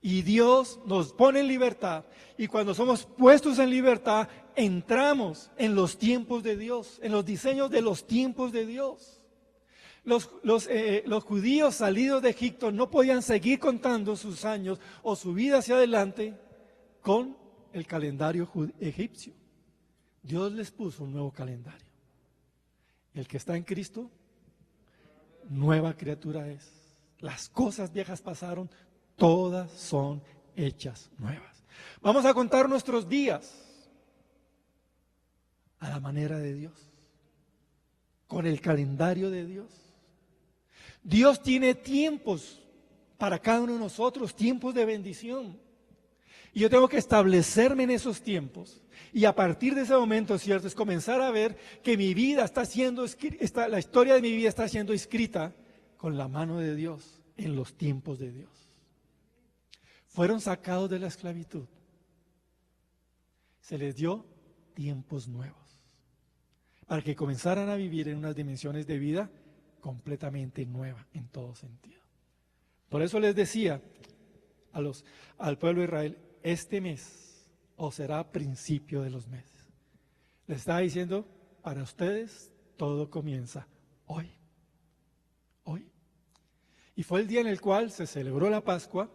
Y Dios nos pone en libertad, y cuando somos puestos en libertad, entramos en los tiempos de Dios, en los diseños de los tiempos de Dios. Los judíos salidos de Egipto no podían seguir contando sus años o su vida hacia adelante con el calendario egipcio. Dios les puso un nuevo calendario. El que está en Cristo, nueva criatura es. Las cosas viejas pasaron, todas son hechas nuevas. Vamos a contar nuestros días a la manera de Dios, con el calendario de Dios. Dios tiene tiempos para cada uno de nosotros, tiempos de bendición. Y yo tengo que establecerme en esos tiempos. Y a partir de ese momento, ¿cierto? Es comenzar a ver que mi vida la historia de mi vida está siendo escrita con la mano de Dios, en los tiempos de Dios. Fueron sacados de la esclavitud. Se les dio tiempos nuevos para que comenzaran a vivir en unas dimensiones de vida completamente nueva en todo sentido. Por eso les decía al pueblo de Israel: este mes os será principio de los meses. Les estaba diciendo: para ustedes todo comienza hoy. Hoy. Y fue el día en el cual se celebró la Pascua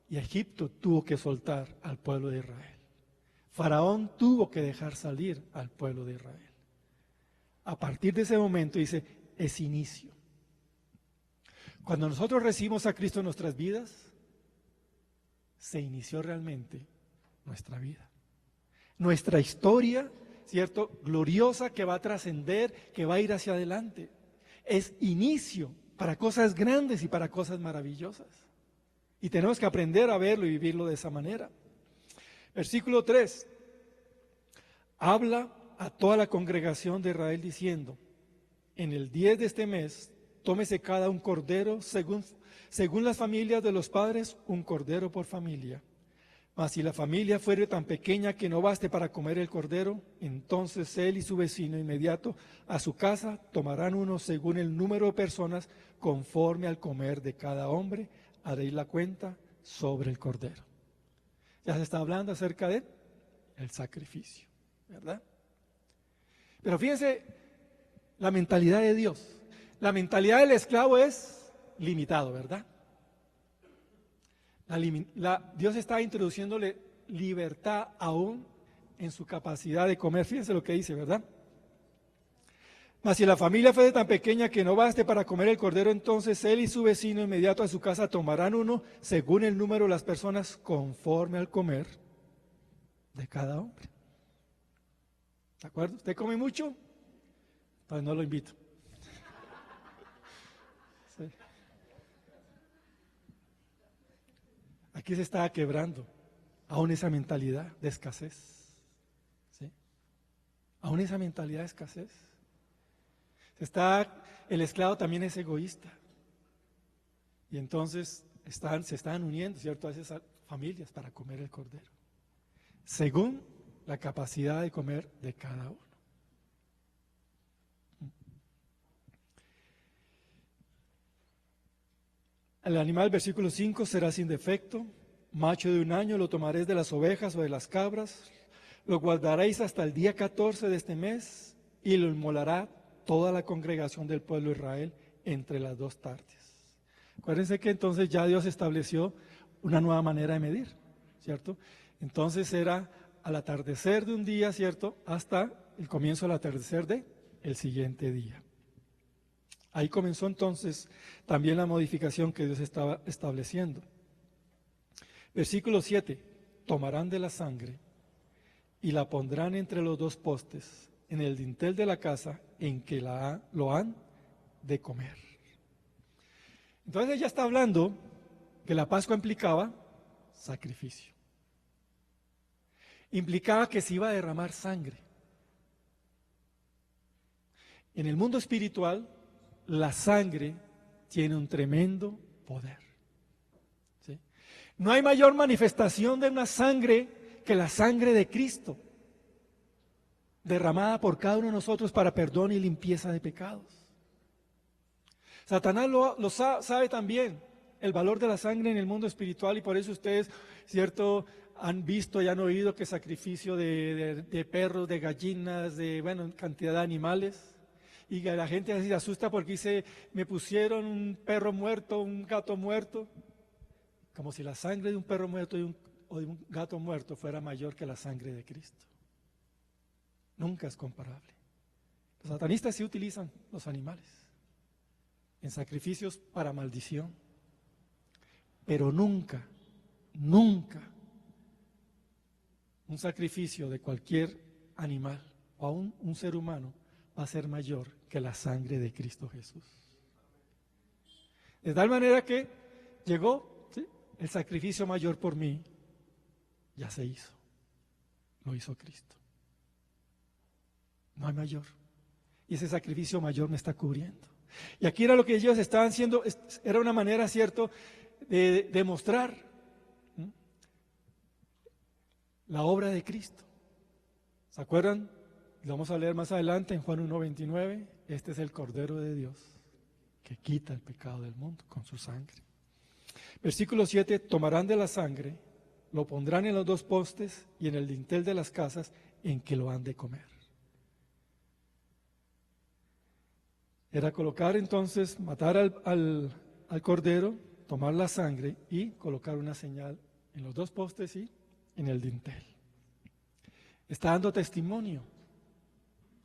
y Egipto tuvo que soltar al pueblo de Israel. Faraón tuvo que dejar salir al pueblo de Israel. A partir de ese momento, dice, es inicio. Cuando nosotros recibimos a Cristo en nuestras vidas, se inició realmente nuestra vida. Nuestra historia, ¿cierto? Gloriosa, que va a trascender, que va a ir hacia adelante. Es inicio para cosas grandes y para cosas maravillosas. Y tenemos que aprender a verlo y vivirlo de esa manera. Versículo 3. Habla a toda la congregación de Israel diciendo: en el 10 de este mes, tómese cada un cordero, según las familias de los padres, un cordero por familia. Mas si la familia fuere tan pequeña que no baste para comer el cordero, entonces él y su vecino inmediato a su casa tomarán uno según el número de personas, conforme al comer de cada hombre, haréis la cuenta sobre el cordero. Ya se está hablando acerca de el sacrificio, ¿verdad? Pero fíjense la mentalidad de Dios. La mentalidad del esclavo es limitado, ¿verdad? Dios está introduciéndole libertad aún en su capacidad de comer. Fíjense lo que dice, ¿verdad? Mas si la familia fuese tan pequeña que no baste para comer el cordero, entonces él y su vecino inmediato a su casa tomarán uno según el número de las personas, conforme al comer de cada hombre. ¿De acuerdo? ¿Usted come mucho? Pues no lo invito. Sí. Aquí se está quebrando aún esa mentalidad de escasez. ¿Sí? Aún esa mentalidad de escasez. El esclavo también es egoísta. Y entonces se están uniendo, ¿cierto?, a esas familias para comer el cordero, según la capacidad de comer de cada uno. El animal, versículo 5, será sin defecto, macho de 1 año, lo tomaréis de las ovejas o de las cabras, lo guardaréis hasta el día 14 de este mes y lo inmolará toda la congregación del pueblo de Israel entre las 2 tardes. Acuérdense que entonces ya Dios estableció una nueva manera de medir, ¿cierto? Entonces era al atardecer de un día, ¿cierto?, hasta el comienzo del atardecer del siguiente día. Ahí comenzó entonces también la modificación que Dios estaba estableciendo. Versículo 7, tomarán de la sangre y la pondrán entre los 2 postes, en el dintel de la casa en que lo han de comer. Entonces ella está hablando que la Pascua implicaba sacrificio. Implicaba que se iba a derramar sangre. En el mundo espiritual, la sangre tiene un tremendo poder. ¿Sí? No hay mayor manifestación de una sangre que la sangre de Cristo, derramada por cada uno de nosotros para perdón y limpieza de pecados. Satanás sabe también el valor de la sangre en el mundo espiritual, y por eso ustedes, cierto, han visto y han oído que sacrificio de perros, de gallinas, de, bueno, cantidad de animales, y que la gente así se asusta porque dice, me pusieron un perro muerto, un gato muerto, como si la sangre de un perro muerto o de un gato muerto fuera mayor que la sangre de Cristo. Nunca es comparable. Los satanistas sí utilizan los animales en sacrificios para maldición, pero nunca, nunca un sacrificio de cualquier animal o aún un ser humano va a ser mayor que la sangre de Cristo Jesús. De tal manera que llegó, ¿sí?, el sacrificio mayor por mí, ya se hizo, lo hizo Cristo. No hay mayor. Y ese sacrificio mayor me está cubriendo. Y aquí era lo que ellos estaban haciendo, era una manera, cierto, de demostrar la obra de Cristo. ¿Se acuerdan? Lo vamos a leer más adelante en Juan 1:29. Este es el Cordero de Dios que quita el pecado del mundo con su sangre. Versículo 7, tomarán de la sangre, lo pondrán en los dos postes y en el dintel de las casas en que lo han de comer. Era colocar entonces, matar al cordero, tomar la sangre y colocar una señal en los dos postes y en el dintel. Está dando testimonio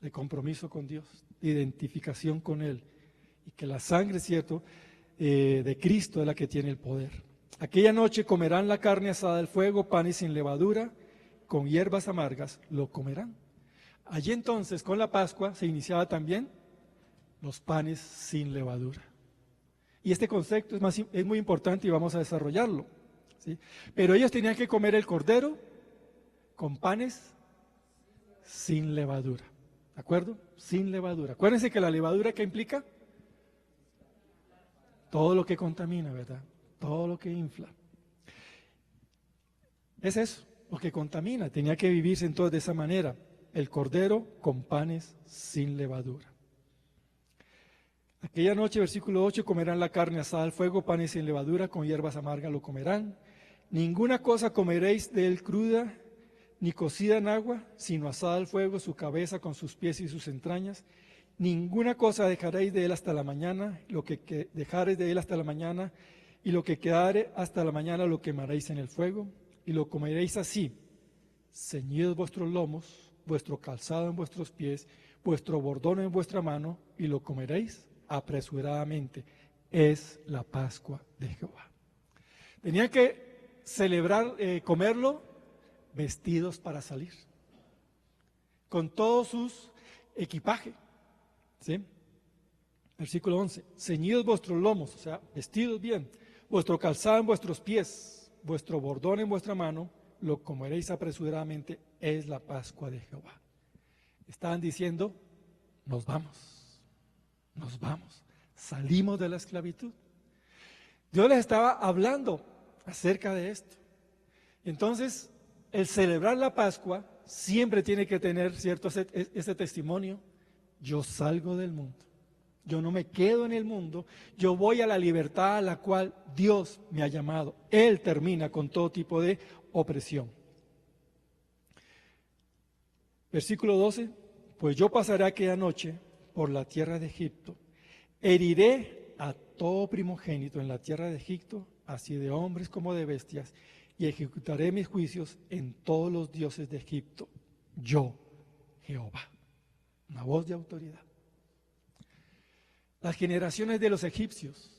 de compromiso con Dios, de identificación con Él, y que la sangre, cierto, de Cristo es la que tiene el poder. Aquella noche comerán la carne asada al fuego, panes sin levadura, con hierbas amargas lo comerán. Allí entonces, con la Pascua, se iniciaba también los panes sin levadura. Y este concepto es muy importante y vamos a desarrollarlo, ¿sí? Pero ellos tenían que comer el cordero con panes sin levadura, ¿de acuerdo? Sin levadura. Acuérdense que la levadura, ¿qué implica? Todo lo que contamina, ¿verdad? Todo lo que infla. Es eso, lo que contamina. Tenía que vivirse entonces de esa manera. El cordero con panes sin levadura. Aquella noche, versículo 8, comerán la carne asada al fuego, panes sin levadura, con hierbas amargas lo comerán. Ninguna cosa comeréis de él cruda, ni cocida en agua, sino asada al fuego, su cabeza con sus pies y sus entrañas. Ninguna cosa dejaréis de él hasta la mañana, lo que dejareis de él hasta la mañana, y lo que quedare hasta la mañana lo quemaréis en el fuego, y lo comeréis así, ceñidos vuestros lomos, vuestro calzado en vuestros pies, vuestro bordón en vuestra mano, y lo comeréis apresuradamente. Es la Pascua de Jehová. Tenían que celebrar, comerlo vestidos para salir, con todos sus equipajes, ¿sí? Versículo 11, ceñidos vuestros lomos, o sea, vestidos bien, vuestro calzado en vuestros pies, vuestro bordón en vuestra mano, lo comeréis apresuradamente, es la Pascua de Jehová. Estaban diciendo, nos vamos, salimos de la esclavitud. Dios les estaba hablando acerca de esto. Entonces, el celebrar la Pascua siempre tiene que tener, cierto, ese testimonio. Yo salgo del mundo, yo no me quedo en el mundo, yo voy a la libertad a la cual Dios me ha llamado. Él termina con todo tipo de opresión. Versículo 12, pues yo pasaré aquella noche por la tierra de Egipto, heriré a todo primogénito en la tierra de Egipto, así de hombres como de bestias, y ejecutaré mis juicios en todos los dioses de Egipto, yo, Jehová. Una voz de autoridad. Las generaciones de los egipcios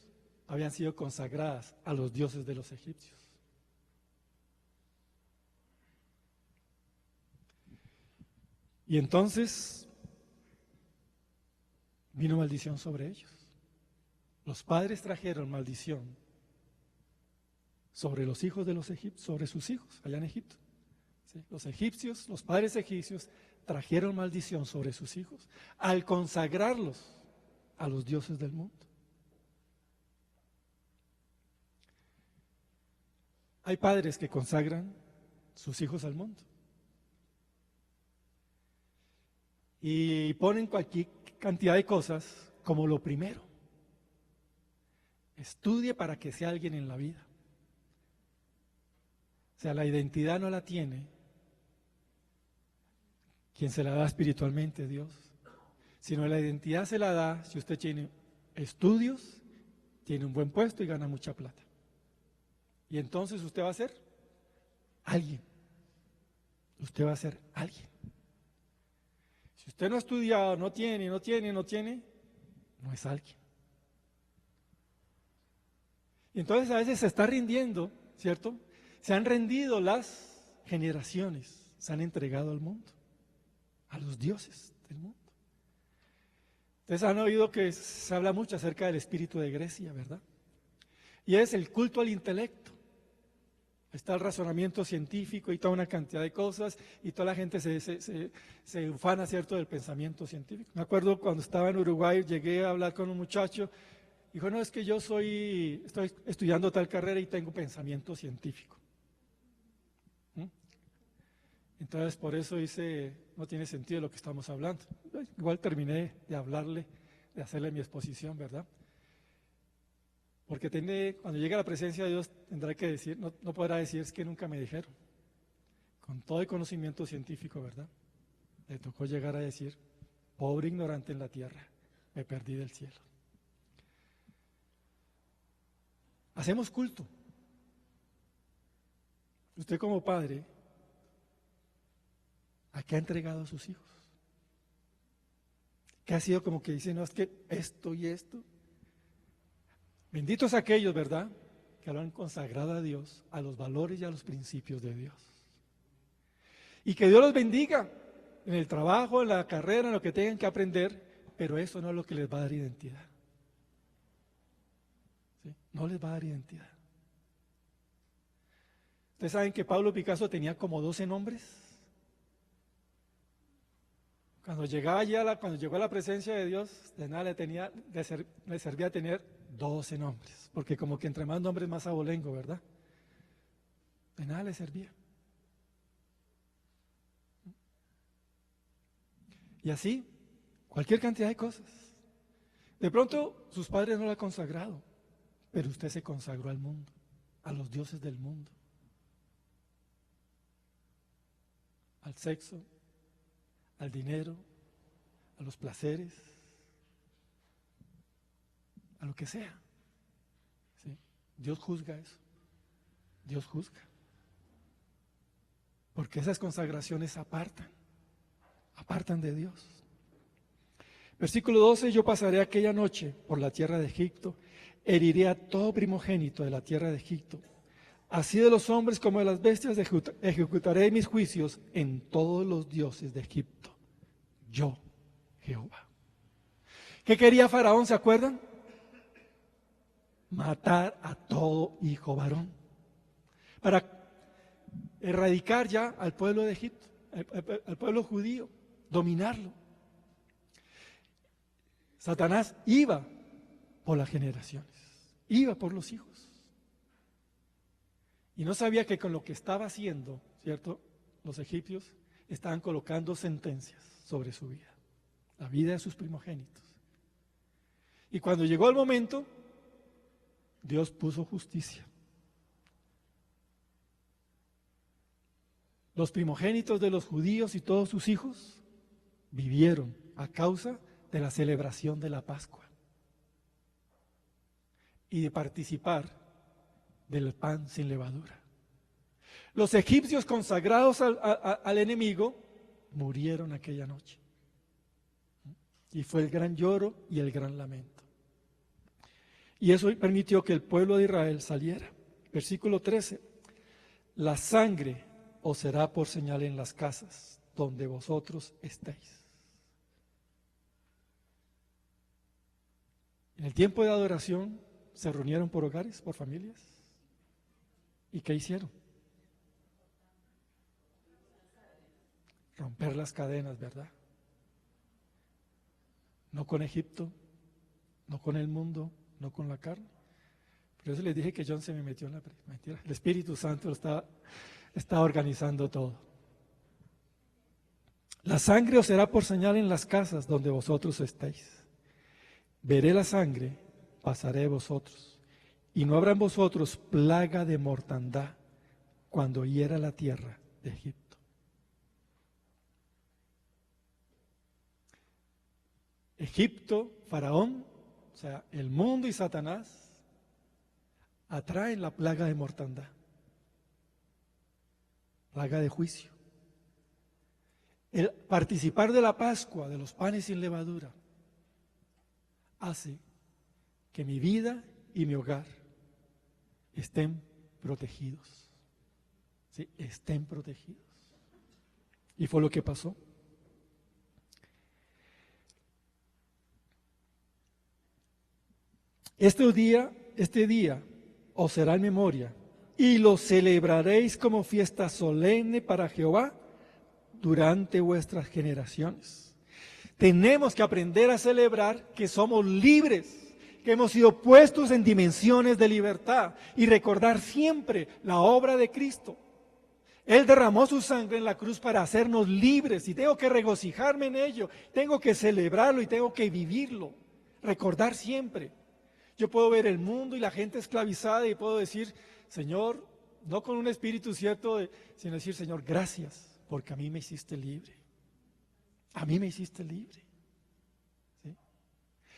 habían sido consagradas a los dioses de los egipcios. Y entonces vino maldición sobre ellos. Los padres trajeron maldición sobre los hijos de los egipcios, sobre sus hijos allá en Egipto. ¿Sí? Los egipcios, los padres egipcios trajeron maldición sobre sus hijos al consagrarlos a los dioses del mundo. Hay padres que consagran sus hijos al mundo y ponen cualquier cantidad de cosas como lo primero. Estudie para que sea alguien en la vida. O sea, la identidad no la tiene quien se la da espiritualmente, Dios, sino la identidad se la da si usted tiene estudios, tiene un buen puesto y gana mucha plata. Y entonces usted va a ser alguien. Usted va a ser alguien. Si usted no ha estudiado, no tiene, no es alguien. Y entonces a veces se está rindiendo, ¿cierto? Se han rendido las generaciones, se han entregado al mundo, a los dioses del mundo. Ustedes han oído que se habla mucho acerca del espíritu de Grecia, ¿verdad? Y es el culto al intelecto. Está el razonamiento científico y toda una cantidad de cosas, y toda la gente se ufana, ¿cierto?, del pensamiento científico. Me acuerdo cuando estaba en Uruguay, llegué a hablar con un muchacho, dijo, no, es que yo estoy estudiando tal carrera y tengo pensamiento científico. Entonces, por eso no tiene sentido lo que estamos hablando. Igual terminé de hablarle, de hacerle mi exposición, ¿verdad? Porque cuando llegue a la presencia de Dios tendrá que decir, no podrá decir, es que nunca me dijeron. Con todo el conocimiento científico, ¿verdad? Le tocó llegar a decir, pobre ignorante en la tierra, me perdí del cielo. Hacemos culto. Usted como padre, ¿a qué ha entregado a sus hijos? ¿Qué ha sido como que dice, no, es que esto y esto? Benditos aquellos, ¿verdad?, que lo han consagrado a Dios, a los valores y a los principios de Dios. Y que Dios los bendiga en el trabajo, en la carrera, en lo que tengan que aprender, pero eso no es lo que les va a dar identidad. ¿Sí? No les va a dar identidad. Ustedes saben que Pablo Picasso tenía como 12 nombres. Cuando llegó a la presencia de Dios, de nada le servía tener 12 nombres, porque como que entre más nombres más abolengo, ¿verdad? De nada le servía. Y así, cualquier cantidad de cosas. De pronto, sus padres no lo han consagrado, pero usted se consagró al mundo, a los dioses del mundo, al sexo, al dinero, a los placeres, a lo que sea. ¿Sí? Dios juzga eso. Dios juzga. Porque esas consagraciones apartan de Dios. Versículo 12, yo pasaré aquella noche por la tierra de Egipto, heriré a todo primogénito de la tierra de Egipto. Así de los hombres como de las bestias ejecutaré mis juicios en todos los dioses de Egipto. Yo, Jehová. ¿Qué quería Faraón, se acuerdan? Matar a todo hijo varón. Para erradicar ya al pueblo de Egipto, al pueblo judío, dominarlo. Satanás iba por las generaciones, iba por los hijos. Y no sabía que con lo que estaba haciendo, ¿cierto?, los egipcios estaban colocando sentencias sobre su vida, la vida de sus primogénitos. Y cuando llegó el momento, Dios puso justicia. Los primogénitos de los judíos y todos sus hijos vivieron a causa de la celebración de la Pascua y de participar del pan sin levadura. Los egipcios consagrados al enemigo murieron aquella noche. Y fue el gran lloro y el gran lamento. Y eso permitió que el pueblo de Israel saliera. Versículo 13. La sangre os será por señal en las casas donde vosotros estéis. En el tiempo de adoración se reunieron por hogares, por familias. ¿Y qué hicieron? Romper las cadenas, ¿verdad? No con Egipto, no con el mundo, no con la carne. Por eso les dije que John se me metió en la mentira. El Espíritu Santo está organizando todo. La sangre os será por señal en las casas donde vosotros estéis. Veré la sangre, pasaré vosotros, y no habrá en vosotros plaga de mortandad cuando hiera la tierra de Egipto. Egipto, Faraón, o sea, el mundo y Satanás atraen la plaga de mortandad, plaga de juicio. El participar de la Pascua, de los panes sin levadura, hace que mi vida y mi hogar estén protegidos. Sí, estén protegidos. Y fue lo que pasó. Este día os será en memoria y lo celebraréis como fiesta solemne para Jehová durante vuestras generaciones. Tenemos que aprender a celebrar que somos libres, que hemos sido puestos en dimensiones de libertad y recordar siempre la obra de Cristo. Él derramó su sangre en la cruz para hacernos libres y tengo que regocijarme en ello, tengo que celebrarlo y tengo que vivirlo, recordar siempre. Yo puedo ver el mundo y la gente esclavizada y puedo decir, Señor, no con un espíritu cierto, sino decir, Señor, gracias, porque a mí me hiciste libre. A mí me hiciste libre. ¿Sí?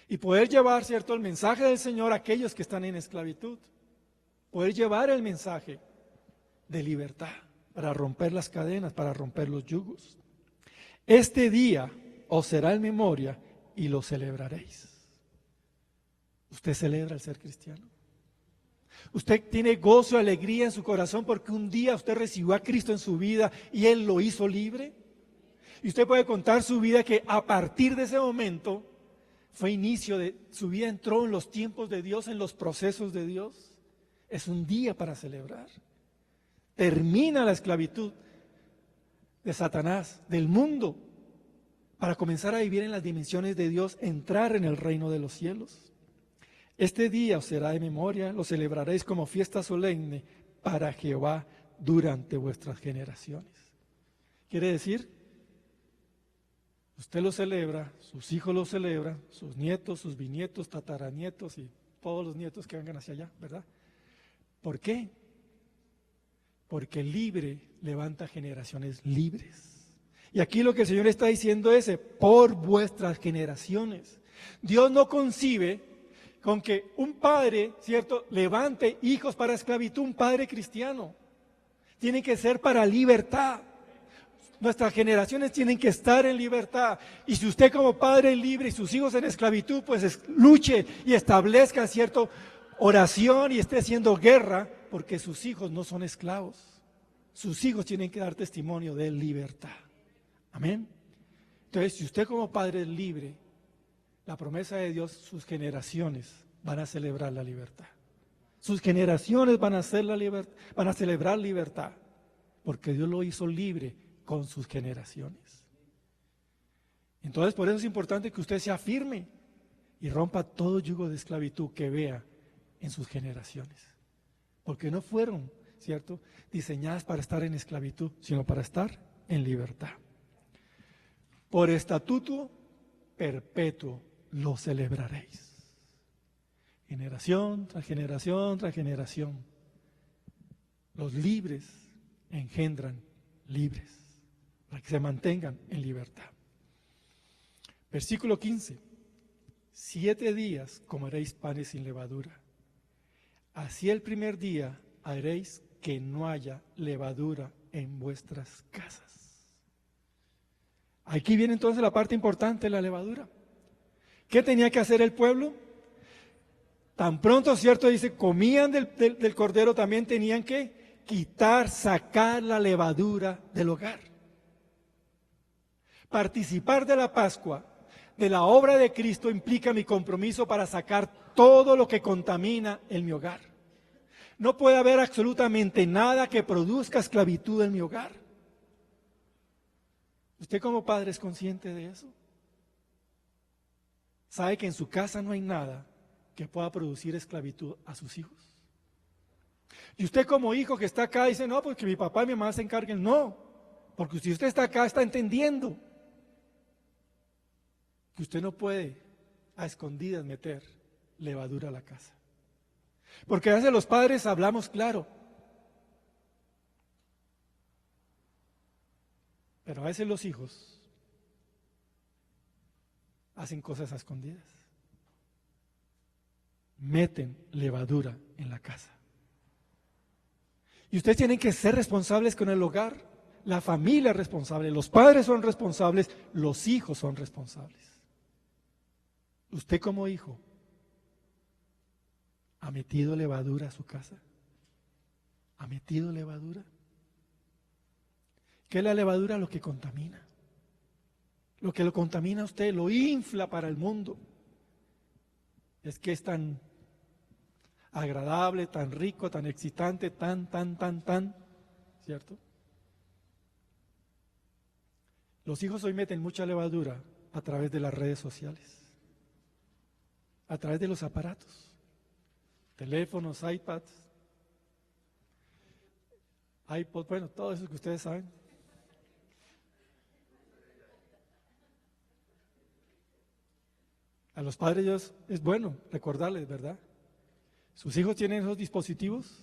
Y poder llevar, cierto, el mensaje del Señor a aquellos que están en esclavitud. Poder llevar el mensaje de libertad para romper las cadenas, para romper los yugos. Este día os será en memoria y lo celebraréis. ¿Usted celebra el ser cristiano? ¿Usted tiene gozo y alegría en su corazón porque un día usted recibió a Cristo en su vida y Él lo hizo libre? Y usted puede contar su vida que a partir de ese momento fue inicio de su vida, entró en los tiempos de Dios, en los procesos de Dios. Es un día para celebrar. Termina la esclavitud de Satanás, del mundo, para comenzar a vivir en las dimensiones de Dios, entrar en el reino de los cielos. Este día os será de memoria, lo celebraréis como fiesta solemne para Jehová durante vuestras generaciones. Quiere decir, usted lo celebra, sus hijos lo celebran, sus nietos, sus bisnietos, tataranietos y todos los nietos que vengan hacia allá, ¿verdad? ¿Por qué? Porque el libre levanta generaciones libres. Y aquí lo que el Señor está diciendo es, por vuestras generaciones. Dios no concibe con que un padre, ¿cierto?, levante hijos para esclavitud, un padre cristiano. Tiene que ser para libertad. Nuestras generaciones tienen que estar en libertad. Y si usted como padre libre y sus hijos en esclavitud, pues luche y establezca, ¿cierto?, oración y esté haciendo guerra, porque sus hijos no son esclavos. Sus hijos tienen que dar testimonio de libertad. Amén. Entonces, si usted como padre es libre, la promesa de Dios, sus generaciones van a celebrar la libertad. Sus generaciones van a celebrar libertad, porque Dios lo hizo libre con sus generaciones. Entonces, por eso es importante que usted se afirme y rompa todo yugo de esclavitud que vea en sus generaciones. Porque no fueron, ¿cierto?, diseñadas para estar en esclavitud, sino para estar en libertad. Por estatuto perpetuo lo celebraréis. Generación tras generación tras generación. Los libres engendran libres, para que se mantengan en libertad. Versículo 15. 7 días comeréis panes sin levadura. Así el primer día haréis que no haya levadura en vuestras casas. Aquí viene entonces la parte importante de la levadura. ¿Qué tenía que hacer el pueblo? Tan pronto, cierto, dice, comían del cordero, también tenían que quitar, sacar la levadura del hogar. Participar de la Pascua de la obra de Cristo implica mi compromiso para sacar todo lo que contamina en mi hogar. No puede haber absolutamente nada que produzca esclavitud en mi hogar. ¿Usted como padre es consciente de eso? ¿Sabe que en su casa no hay nada que pueda producir esclavitud a sus hijos? Y usted como hijo que está acá dice, no, porque mi papá y mi mamá se encarguen. No, porque si usted está acá está entendiendo que usted no puede a escondidas meter levadura a la casa. Porque a veces los padres hablamos claro, pero a veces los hijos hacen cosas a escondidas. Meten levadura en la casa. Y ustedes tienen que ser responsables con el hogar. La familia es responsable, los padres son responsables, los hijos son responsables. Usted como hijo, ¿ha metido levadura a su casa? ¿Ha metido levadura? ¿Qué es la levadura? Lo que contamina. Lo que lo contamina a usted, lo infla para el mundo. Es que es tan agradable, tan rico, tan excitante, tan, ¿cierto? Los hijos hoy meten mucha levadura a través de las redes sociales, a través de los aparatos, teléfonos, iPads, iPod, bueno, todo eso que ustedes saben. A los padres es bueno recordarles, ¿verdad? Sus hijos tienen esos dispositivos,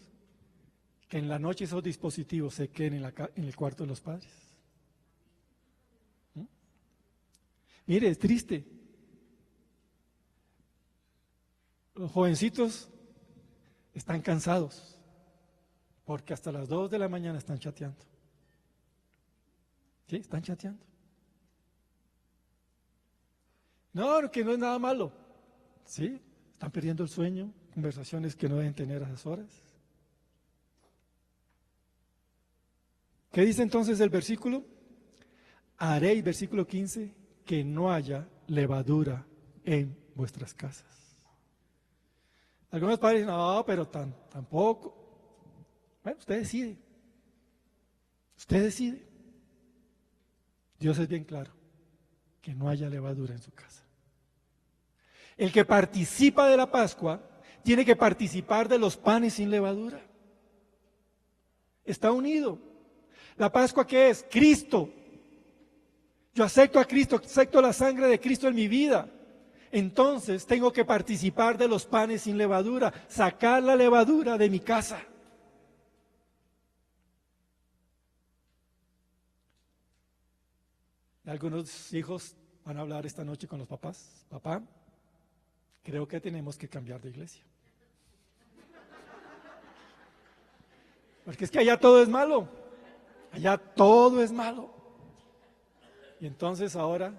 que en la noche esos dispositivos se queden en el cuarto de los padres. ¿Mm? Mire, es triste. Los jovencitos están cansados porque hasta las 2 de la mañana están chateando. ¿Sí? Están chateando. No, que no es nada malo. ¿Sí? Están perdiendo el sueño, conversaciones que no deben tener a esas horas. ¿Qué dice entonces el versículo? Haréis, versículo 15, que no haya levadura en vuestras casas. Algunos padres dicen, no, pero tampoco. Bueno, usted decide. Usted decide. Dios es bien claro, que no haya levadura en su casa. El que participa de la Pascua tiene que participar de los panes sin levadura. Está unido. ¿La Pascua qué es? Cristo. Yo acepto a Cristo, acepto la sangre de Cristo en mi vida. Entonces tengo que participar de los panes sin levadura, sacar la levadura de mi casa. Algunos hijos van a hablar esta noche con los papás. Papá, creo que tenemos que cambiar de iglesia. Porque es que allá todo es malo. Allá todo es malo. Y entonces ahora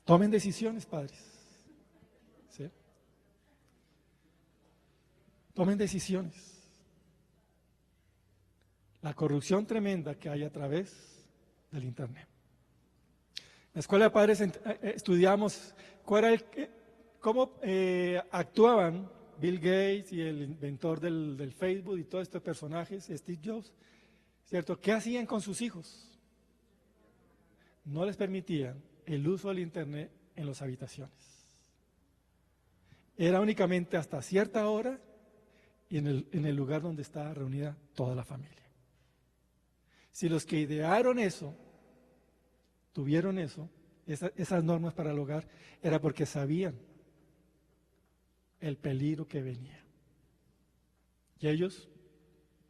tomen decisiones, padres. ¿Sí? Tomen decisiones. La corrupción tremenda que hay a través del Internet. En la escuela de padres estudiamos cómo actuaban Bill Gates y el inventor del Facebook y todos estos personajes, Steve Jobs, ¿cierto? ¿Qué hacían con sus hijos? No les permitían el uso del Internet en las habitaciones. Era únicamente hasta cierta hora y en el lugar donde estaba reunida toda la familia. Si los que idearon eso, tuvieron esas normas para el hogar, era porque sabían el peligro que venía. Y ellos,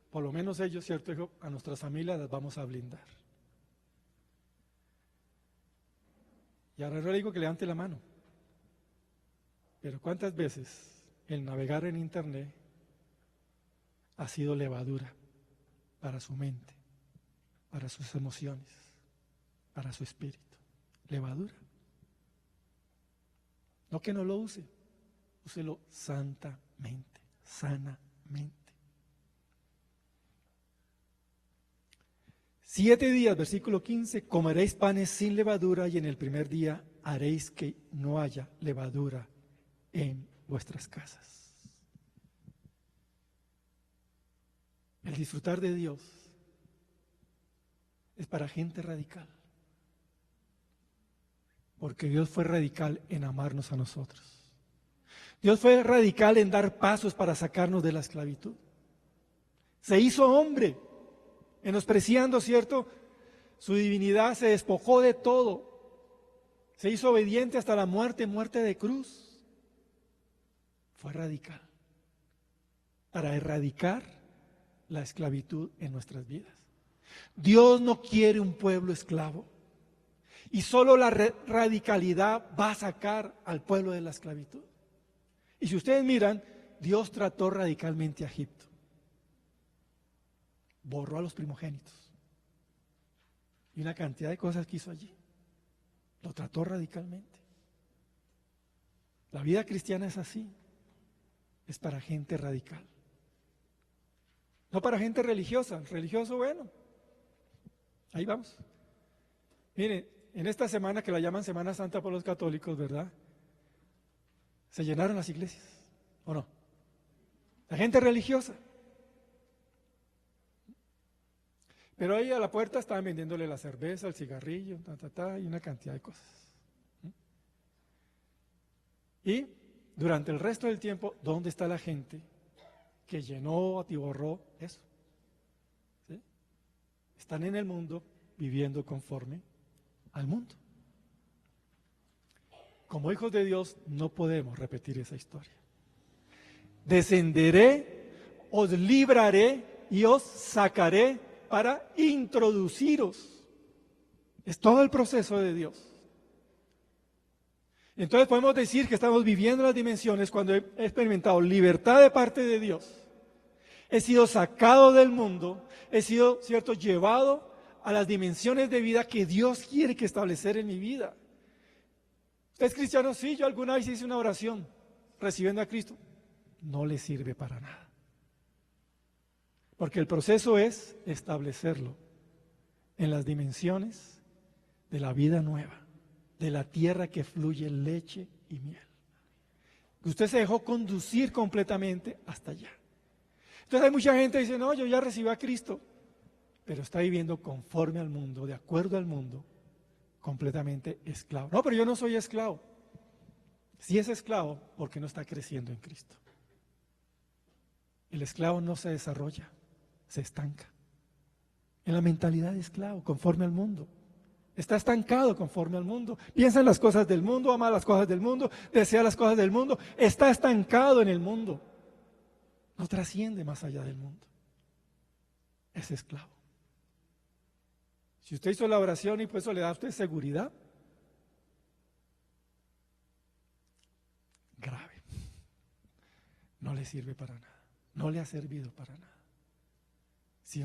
por lo menos ellos, ¿cierto? Dijo, a nuestras familias las vamos a blindar. Y ahora no le digo que levante la mano, pero ¿cuántas veces el navegar en Internet ha sido levadura para su mente, para sus emociones, para su espíritu? Levadura. No que no lo use, úselo santamente, sanamente. 7 días, versículo 15, comeréis panes sin levadura y en el primer día haréis que no haya levadura en vuestras casas. El disfrutar de Dios es para gente radical, porque Dios fue radical en amarnos a nosotros. Dios fue radical en dar pasos para sacarnos de la esclavitud. Se hizo hombre, menospreciando, ¿cierto?, su divinidad, se despojó de todo, se hizo obediente hasta la muerte, muerte de cruz. Fue radical para erradicar la esclavitud en nuestras vidas. Dios no quiere un pueblo esclavo y solo la radicalidad va a sacar al pueblo de la esclavitud. Y si ustedes miran, Dios trató radicalmente a Egipto. Borró a los primogénitos. Y una cantidad de cosas que hizo allí. Lo trató radicalmente. La vida cristiana es así. Es para gente radical. No para gente religiosa. El religioso, bueno, ahí vamos. Mire, en esta semana que la llaman Semana Santa por los católicos, ¿verdad? Se llenaron las iglesias, ¿o no? La gente religiosa. Pero ahí a la puerta estaban vendiéndole la cerveza, el cigarrillo, y una cantidad de cosas. Y durante el resto del tiempo, ¿dónde está la gente que llenó, atiborró eso? ¿Sí? Están en el mundo viviendo conforme al mundo. Como hijos de Dios no podemos repetir esa historia. Descenderé, os libraré y os sacaré para introduciros. Es todo el proceso de Dios. Entonces podemos decir que estamos viviendo las dimensiones cuando he experimentado libertad de parte de Dios. He sido sacado del mundo, he sido, ¿cierto?, llevado a las dimensiones de vida que Dios quiere que establecer en mi vida. ¿Usted es cristiano? Sí, yo alguna vez hice una oración recibiendo a Cristo. No le sirve para nada. Porque el proceso es establecerlo en las dimensiones de la vida nueva, de la tierra que fluye leche y miel. Usted se dejó conducir completamente hasta allá. Entonces hay mucha gente que dice, no, yo ya recibí a Cristo, pero está viviendo conforme al mundo, de acuerdo al mundo, completamente esclavo. No, pero yo no soy esclavo. Sí es esclavo porque no está creciendo en Cristo. El esclavo no se desarrolla, se estanca. En la mentalidad de esclavo, conforme al mundo. Está estancado conforme al mundo. Piensa en las cosas del mundo, ama las cosas del mundo, desea las cosas del mundo. Está estancado en el mundo. No trasciende más allá del mundo. Es esclavo. Si usted hizo la oración y por eso le da a usted seguridad, grave. No le sirve para nada. No le ha servido para nada. Si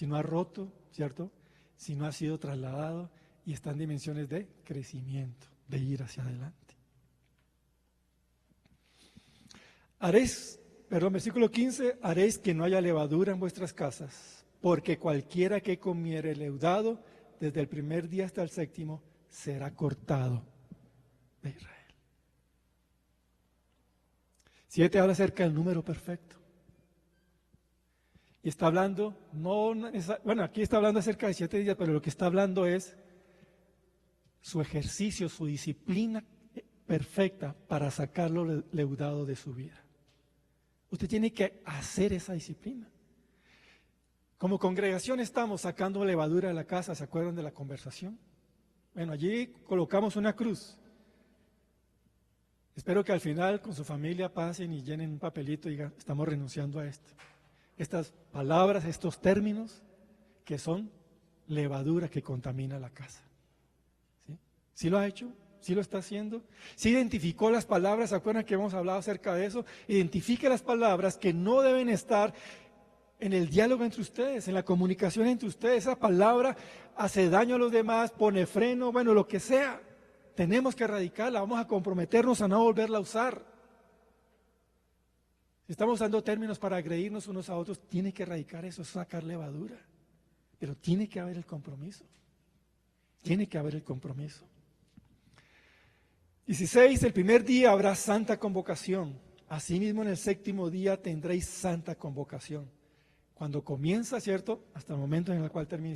no ha roto, ¿cierto?, si no ha sido trasladado y está en dimensiones de crecimiento, de ir hacia adelante. Versículo 15, haréis que no haya levadura en vuestras casas, porque cualquiera que comiere leudado, desde el primer día hasta el séptimo, será cortado de Israel. 7 habla acerca del número perfecto. Y está hablando, aquí está hablando acerca de 7 días, pero lo que está hablando es su ejercicio, su disciplina perfecta para sacarlo leudado de su vida. Usted tiene que hacer esa disciplina. Como congregación estamos sacando levadura de la casa, ¿se acuerdan de la conversación? Bueno, allí colocamos una cruz. Espero que al final con su familia pasen y llenen un papelito y digan, estamos renunciando a esto. Estas palabras, estos términos que son levadura que contamina la casa. ¿Sí? ¿Sí lo ha hecho? ¿Sí lo está haciendo? ¿Sí identificó las palabras? ¿Se acuerdan que hemos hablado acerca de eso? Identifique las palabras que no deben estar en el diálogo entre ustedes, en la comunicación entre ustedes. Esa palabra hace daño a los demás, pone freno, bueno, lo que sea. Tenemos que erradicarla, vamos a comprometernos a no volverla a usar. Si estamos usando términos para agredirnos unos a otros, tiene que erradicar eso, sacar levadura. Pero tiene que haber el compromiso. Tiene que haber el compromiso. 16, el primer día habrá santa convocación. Asimismo, en el séptimo día tendréis santa convocación. Cuando comienza, ¿cierto? Hasta el momento en el cual termina,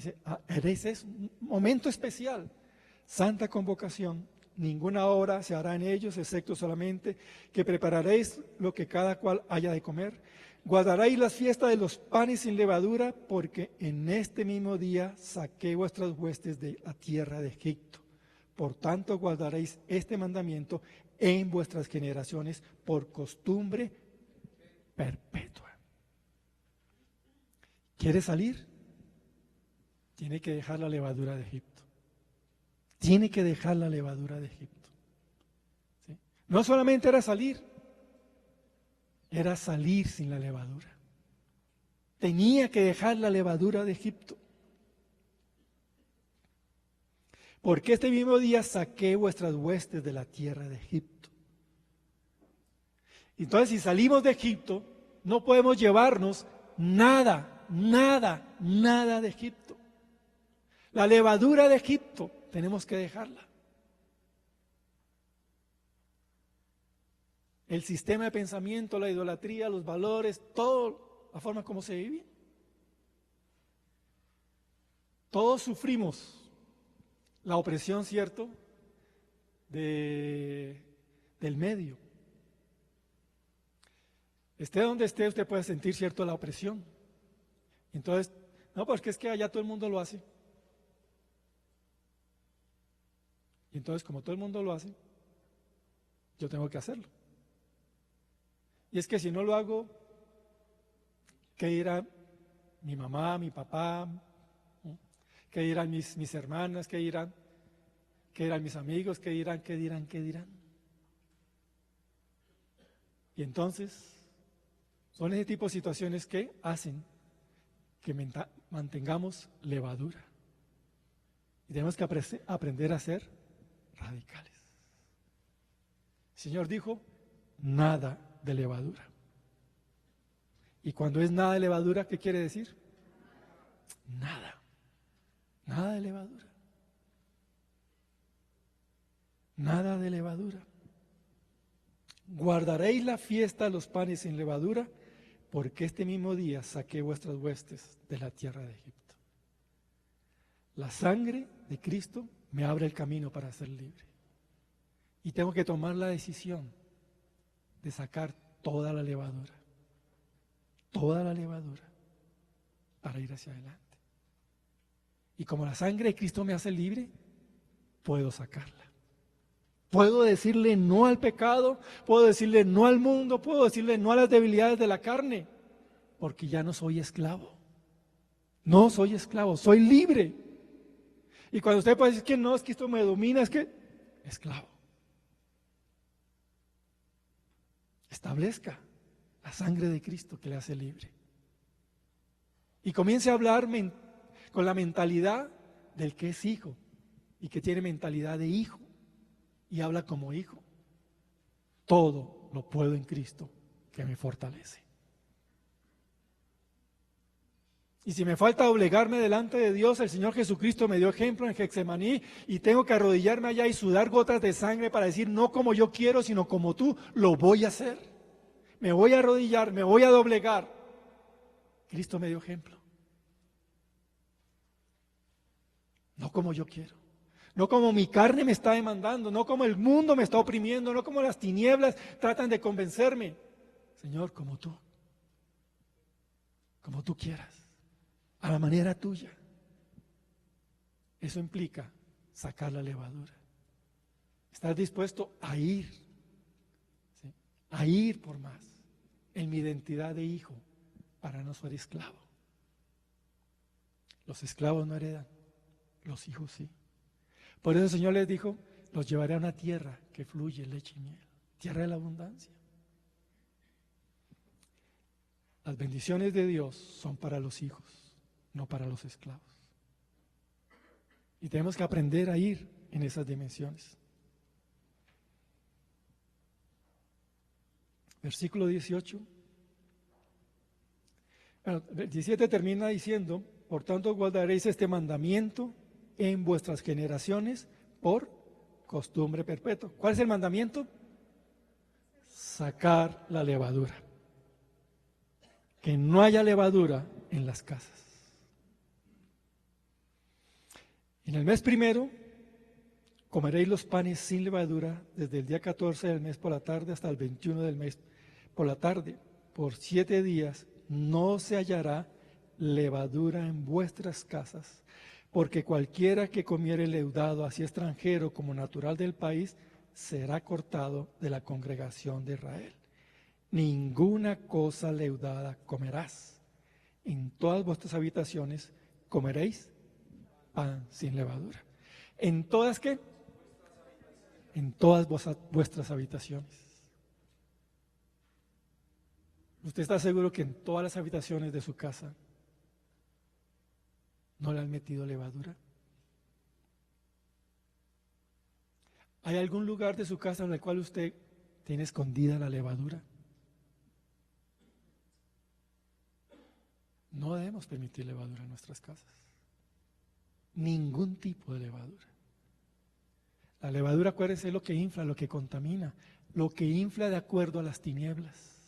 dice, es un momento especial. Santa convocación. Ninguna obra se hará en ellos, excepto solamente que prepararéis lo que cada cual haya de comer. Guardaréis las fiestas de los panes sin levadura, porque en este mismo día saqué vuestras huestes de la tierra de Egipto. Por tanto, guardaréis este mandamiento en vuestras generaciones por costumbre perpetua. ¿Quiere salir? Tiene que dejar la levadura de Egipto. Tiene que dejar la levadura de Egipto. ¿Sí? No solamente era salir sin la levadura. Tenía que dejar la levadura de Egipto. Porque este mismo día saqué vuestras huestes de la tierra de Egipto. Entonces, si salimos de Egipto, no podemos llevarnos nada de Egipto. La levadura de Egipto tenemos que dejarla. El sistema de pensamiento, la idolatría, los valores, todo, la forma como se vive. Todos sufrimos la opresión, ¿cierto?, del medio. Esté donde esté, usted puede sentir, ¿cierto?, la opresión. Entonces, no, porque es que allá todo el mundo lo hace. Y entonces, como todo el mundo lo hace, yo tengo que hacerlo. Y es que si no lo hago, ¿qué dirá mi mamá, mi papá? ¿Qué dirán mis hermanas? ¿Qué dirán mis amigos? ¿Qué dirán? Y entonces, son ese tipo de situaciones que hacen que mantengamos levadura. Y tenemos que aprender a ser radicales. El Señor dijo, nada de levadura. Y cuando es nada de levadura, ¿qué quiere decir? Nada de levadura. Nada de levadura. Guardaréis la fiesta de los panes sin levadura, porque este mismo día saqué vuestras huestes de la tierra de Egipto. La sangre de Cristo me abre el camino para ser libre. Y tengo que tomar la decisión de sacar toda la levadura para ir hacia adelante. Y como la sangre de Cristo me hace libre, puedo sacarla. Puedo decirle no al pecado, puedo decirle no al mundo, puedo decirle no a las debilidades de la carne, porque ya no soy esclavo. No soy esclavo, soy libre. Y cuando usted puede decir que no, es que esto me domina, es que esclavo. Establezca la sangre de Cristo que le hace libre. Y comience a hablar con la mentalidad del que es hijo y que tiene mentalidad de hijo y habla como hijo. Todo lo puedo en Cristo que me fortalece. Y si me falta doblegarme delante de Dios, el Señor Jesucristo me dio ejemplo en Getsemaní y tengo que arrodillarme allá y sudar gotas de sangre para decir no como yo quiero, sino como tú, lo voy a hacer. Me voy a arrodillar, me voy a doblegar. Cristo me dio ejemplo. No como yo quiero, no como mi carne me está demandando, no como el mundo me está oprimiendo, no como las tinieblas tratan de convencerme. Señor, como tú quieras, a la manera tuya. Eso implica sacar la levadura. Estar dispuesto a ir, ¿sí?, a ir por más en mi identidad de hijo para no ser esclavo. Los esclavos no heredan. Los hijos sí. Por eso el Señor les dijo, los llevaré a una tierra que fluye leche y miel, tierra de la abundancia. Las bendiciones de Dios son para los hijos, no para los esclavos. Y tenemos que aprender a ir en esas dimensiones. Versículo 18. Bueno, el 17 termina diciendo, Por tanto, guardaréis este mandamiento en vuestras generaciones por costumbre perpetua. ¿Cuál es el mandamiento? Sacar la levadura. Que no haya levadura en las casas. En el mes primero comeréis los panes sin levadura desde el día 14 del mes por la tarde hasta el 21 del mes por la tarde. Por 7 días no se hallará levadura en vuestras casas, porque cualquiera que comiere leudado, así extranjero como natural del país, será cortado de la congregación de Israel. Ninguna cosa leudada comerás. En todas vuestras habitaciones comeréis pan sin levadura. ¿En todas qué? En todas vuestras habitaciones. ¿Usted está seguro que en todas las habitaciones de su casa no le han metido levadura? ¿Hay algún lugar de su casa en el cual usted tiene escondida la levadura? No debemos permitir levadura en nuestras casas. Ningún tipo de levadura. La levadura, acuérdense, es lo que infla, lo que contamina, lo que infla de acuerdo a las tinieblas.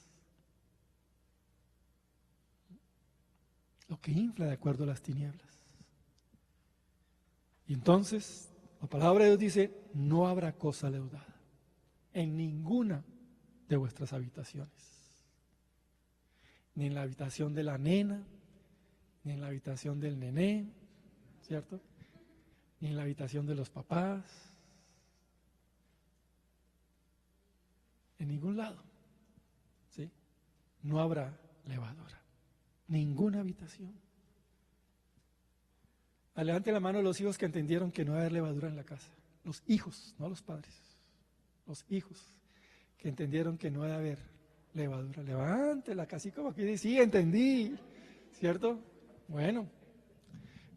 Lo que infla de acuerdo a las tinieblas. Y entonces, la palabra de Dios dice, no habrá cosa leudada en ninguna de vuestras habitaciones. Ni en la habitación de la nena, ni en la habitación del nené, ¿cierto? Ni en la habitación de los papás. En ningún lado, ¿sí? No habrá levadura. Ninguna habitación. Levante la mano los hijos que entendieron que no va a haber levadura en la casa. Los hijos, no los padres. Los hijos que entendieron que no va a haber levadura. Levántela, casi como que dice, sí, entendí. ¿Cierto? Bueno,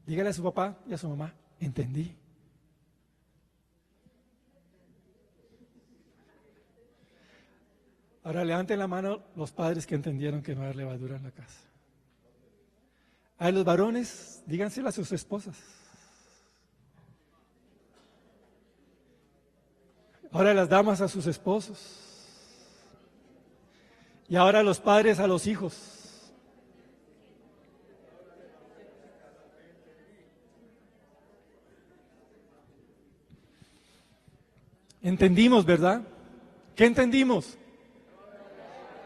dígale a su papá y a su mamá, entendí. Ahora levanten la mano los padres que entendieron que no va a haber levadura en la casa. A los varones, díganselo a sus esposas. Ahora las damas a sus esposos. Y ahora los padres a los hijos. Entendimos, ¿verdad? ¿Qué entendimos?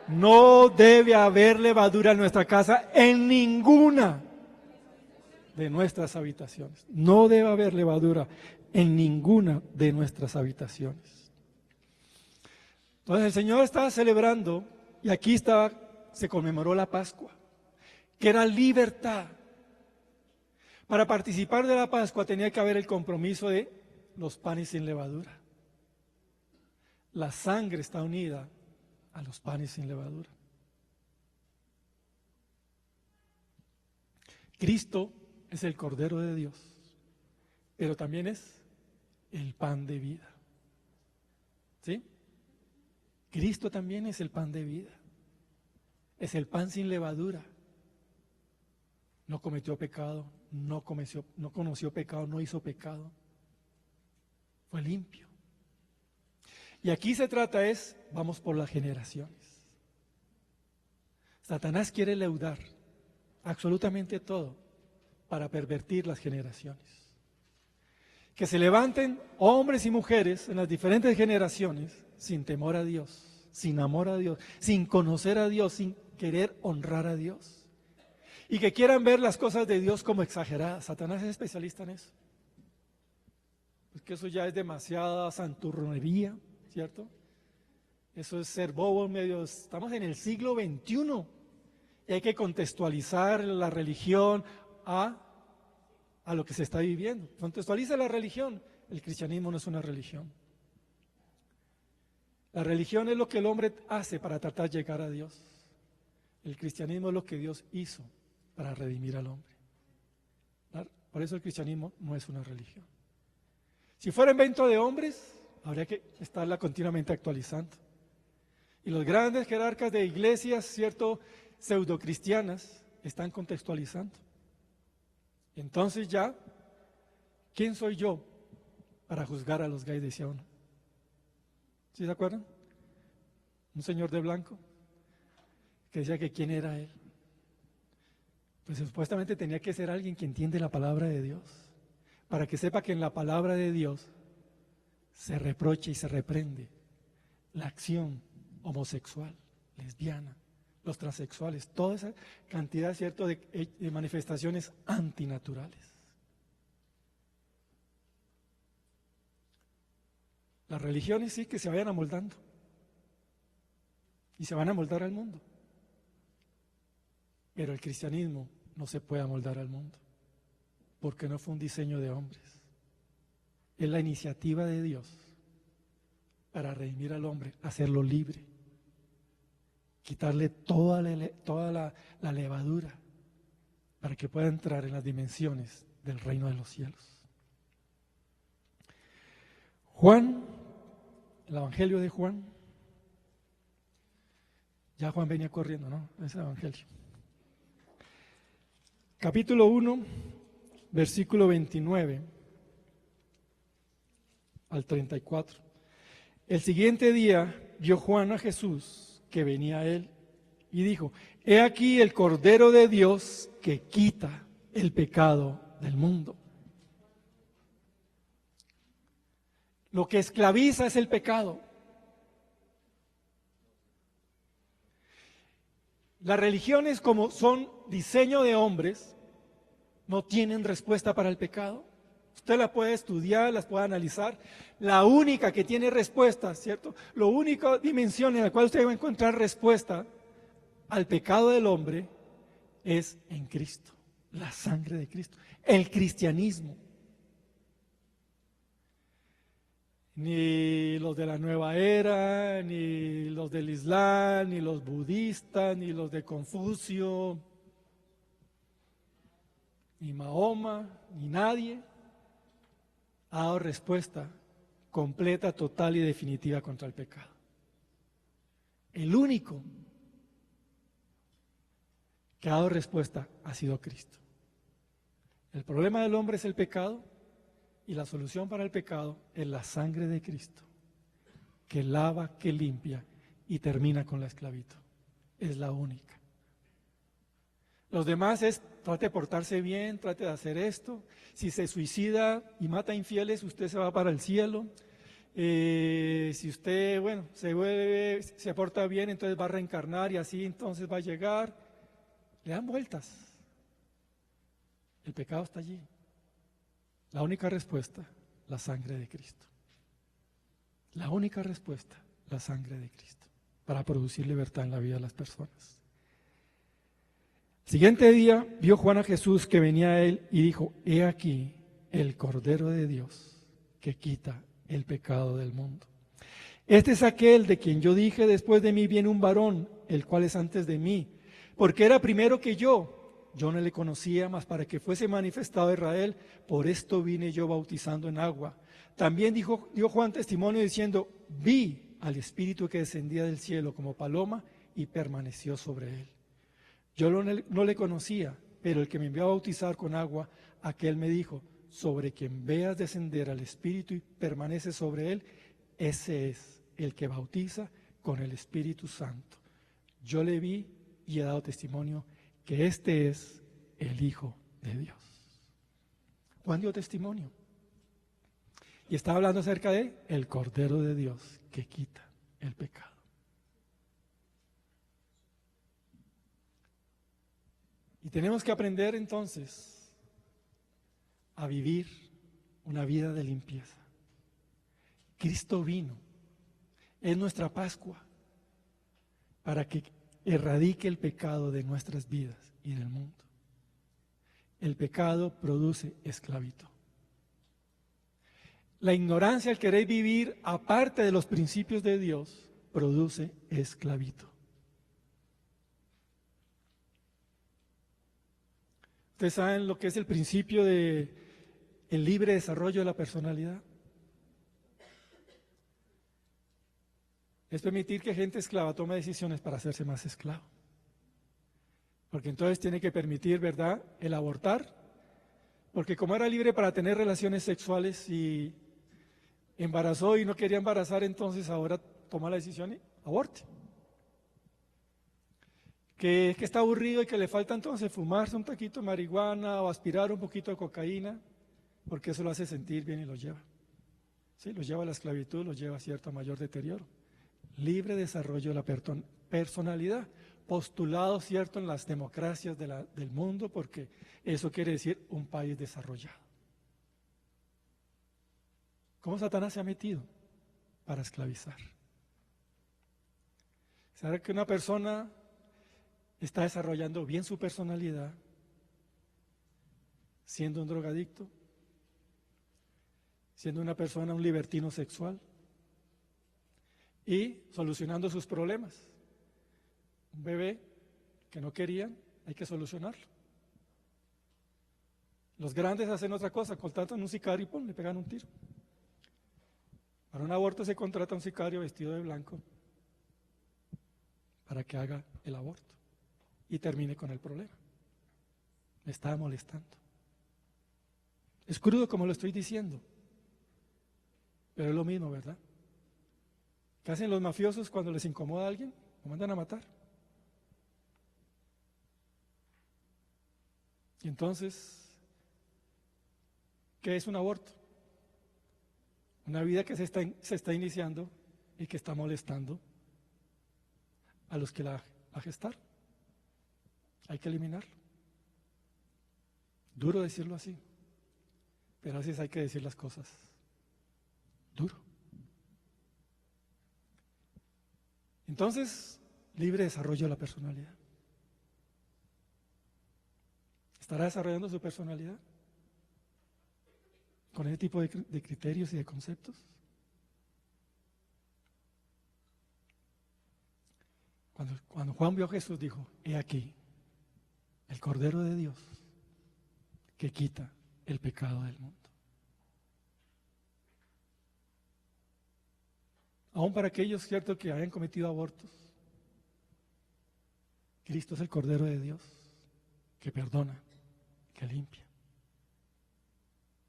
No debe haber levadura en nuestra casa en ninguna de nuestras habitaciones. No debe haber levadura en ninguna de nuestras habitaciones. Entonces el Señor estaba celebrando, y aquí se conmemoró la Pascua, que era libertad. Para participar de la Pascua tenía que haber el compromiso de los panes sin levadura. La sangre está unida a los panes sin levadura. Cristo es el Cordero de Dios, pero también es el pan de vida. ¿Sí? Cristo también es el pan de vida. Es el pan sin levadura. No cometió pecado, no conoció pecado, no hizo pecado. Fue limpio. Y aquí se trata vamos por las generaciones. Satanás quiere leudar absolutamente todo para pervertir las generaciones. Que se levanten hombres y mujeres en las diferentes generaciones sin temor a Dios, sin amor a Dios, sin conocer a Dios, sin querer honrar a Dios. Y que quieran ver las cosas de Dios como exageradas. Satanás es especialista en eso. Pues que eso ya es demasiada santurronería, ¿cierto? Eso es ser bobo medio. Estamos en el siglo XXI y hay que contextualizar la religión a lo que se está viviendo. Contextualiza la religión. El cristianismo no es una religión. La religión es lo que el hombre hace para tratar de llegar a Dios. El cristianismo es lo que Dios hizo para redimir al hombre. Por eso el cristianismo no es una religión. Si fuera invento de hombres, habría que estarla continuamente actualizando. Y los grandes jerarcas de iglesias, cierto, pseudocristianas, están contextualizando. Entonces ya, ¿quién soy yo para juzgar a los gays? Decía uno. ¿Sí se acuerdan? Un señor de blanco que decía que quién era él. Pues supuestamente tenía que ser alguien que entiende la palabra de Dios, para que sepa que en la palabra de Dios se reprocha y se reprende la acción homosexual, lesbiana, los transexuales, toda esa cantidad, ¿cierto?, de manifestaciones antinaturales. Las religiones sí que se vayan amoldando y se van a amoldar al mundo, pero el cristianismo no se puede amoldar al mundo, porque no fue un diseño de hombres, es la iniciativa de Dios para redimir al hombre, hacerlo libre, quitarle toda la levadura para que pueda entrar en las dimensiones del reino de los cielos. Juan, el Evangelio de Juan, ya Juan venía corriendo, ¿no? Ese Evangelio. Capítulo 1, versículo 29 al 34. El siguiente día vio Juan a Jesús que venía a él y dijo: He aquí el Cordero de Dios que quita el pecado del mundo. Lo que esclaviza es el pecado. Las religiones, como son diseño de hombres, no tienen respuesta para el pecado. Usted la puede estudiar, las puede analizar. La única que tiene respuesta, ¿cierto? La única dimensión en la cual usted va a encontrar respuesta al pecado del hombre es en Cristo, la sangre de Cristo, el cristianismo. Ni los de la nueva era, ni los del Islam, ni los budistas, ni los de Confucio, ni Mahoma, ni nadie ha dado respuesta completa, total y definitiva contra el pecado. El único que ha dado respuesta ha sido Cristo. El problema del hombre es el pecado y la solución para el pecado es la sangre de Cristo, que lava, que limpia y termina con la esclavitud. Es la única. Los demás es: trate de portarse bien, trate de hacer esto. Si se suicida y mata infieles, usted se va para el cielo. Si usted, bueno, se porta bien, entonces va a reencarnar y así entonces va a llegar. Le dan vueltas. El pecado está allí. La única respuesta, la sangre de Cristo. La única respuesta, la sangre de Cristo, para producir libertad en la vida de las personas. Siguiente día vio Juan a Jesús que venía a él y dijo: He aquí el Cordero de Dios que quita el pecado del mundo. Este es aquel de quien yo dije: después de mí viene un varón, el cual es antes de mí, porque era primero que yo. Yo no le conocía, mas para que fuese manifestado a Israel, por esto vine yo bautizando en agua. También dio Juan testimonio diciendo: vi al Espíritu que descendía del cielo como paloma y permaneció sobre él. Yo no le conocía, pero el que me envió a bautizar con agua, aquel me dijo: sobre quien veas descender al Espíritu y permanece sobre él, ese es el que bautiza con el Espíritu Santo. Yo le vi y he dado testimonio que este es el Hijo de Dios. Juan dio testimonio y estaba hablando acerca de el Cordero de Dios que quita el pecado. Y tenemos que aprender entonces a vivir una vida de limpieza. Cristo vino, es nuestra Pascua, para que erradique el pecado de nuestras vidas y del mundo. El pecado produce esclavitud. La ignorancia al querer vivir aparte de los principios de Dios produce esclavitud. ¿Ustedes saben lo que es el principio de el libre desarrollo de la personalidad? Es permitir que gente esclava tome decisiones para hacerse más esclavo. Porque entonces tiene que permitir, ¿verdad?, el abortar, Porque como era libre para tener relaciones sexuales y embarazó y no quería embarazar, entonces ahora toma la decisión y aborte. Que está aburrido y que le falta entonces fumarse un taquito de marihuana o aspirar un poquito de cocaína, porque eso lo hace sentir bien y lo lleva. Sí, lo lleva a la esclavitud, lo lleva a cierto mayor deterioro. Libre desarrollo de la personalidad, postulado cierto en las democracias del mundo, porque eso quiere decir un país desarrollado. ¿Cómo Satanás se ha metido? Para esclavizar. ¿Sabe que una persona está desarrollando bien su personalidad siendo un drogadicto, siendo una persona, un libertino sexual y solucionando sus problemas? Un bebé que no querían, hay que solucionarlo. Los grandes hacen otra cosa, contratan un sicario y ¡pum!, le pegan un tiro. Para un aborto se contrata un sicario vestido de blanco para que haga el aborto y termine con el problema. Me estaba molestando. Es crudo como lo estoy diciendo, pero es lo mismo, ¿verdad? ¿Qué hacen los mafiosos cuando les incomoda a alguien? Lo mandan a matar. Y entonces, ¿qué es un aborto? Una vida que se está iniciando y que está molestando a los que la gestaron. Hay que eliminarlo. Duro decirlo así, pero a veces hay que decir las cosas duro. Entonces, libre desarrollo de la personalidad. ¿Estará desarrollando su personalidad con ese tipo de criterios y de conceptos? Cuando Juan vio a Jesús, dijo: he aquí, el Cordero de Dios que quita el pecado del mundo. Aún para aquellos, cierto, que hayan cometido abortos, Cristo es el Cordero de Dios que perdona, que limpia.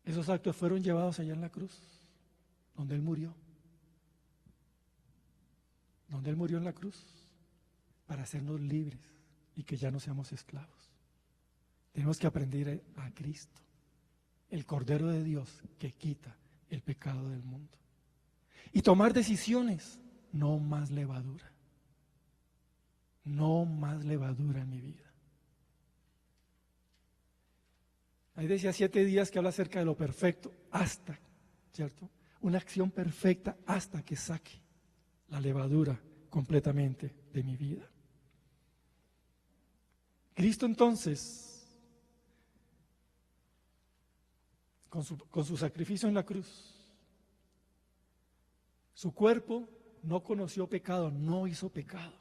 Esos actos fueron llevados allá en la cruz, donde Él murió. Donde Él murió en la cruz, para hacernos libres y que ya no seamos esclavos. Tenemos que aprender a Cristo, el Cordero de Dios que quita el pecado del mundo. Y tomar decisiones, no más levadura. No más levadura en mi vida. Ahí decía 7 días que habla acerca de lo perfecto, hasta, ¿cierto? Una acción perfecta hasta que saque la levadura completamente de mi vida. Cristo entonces, con su sacrificio en la cruz, su cuerpo no conoció pecado, no hizo pecado.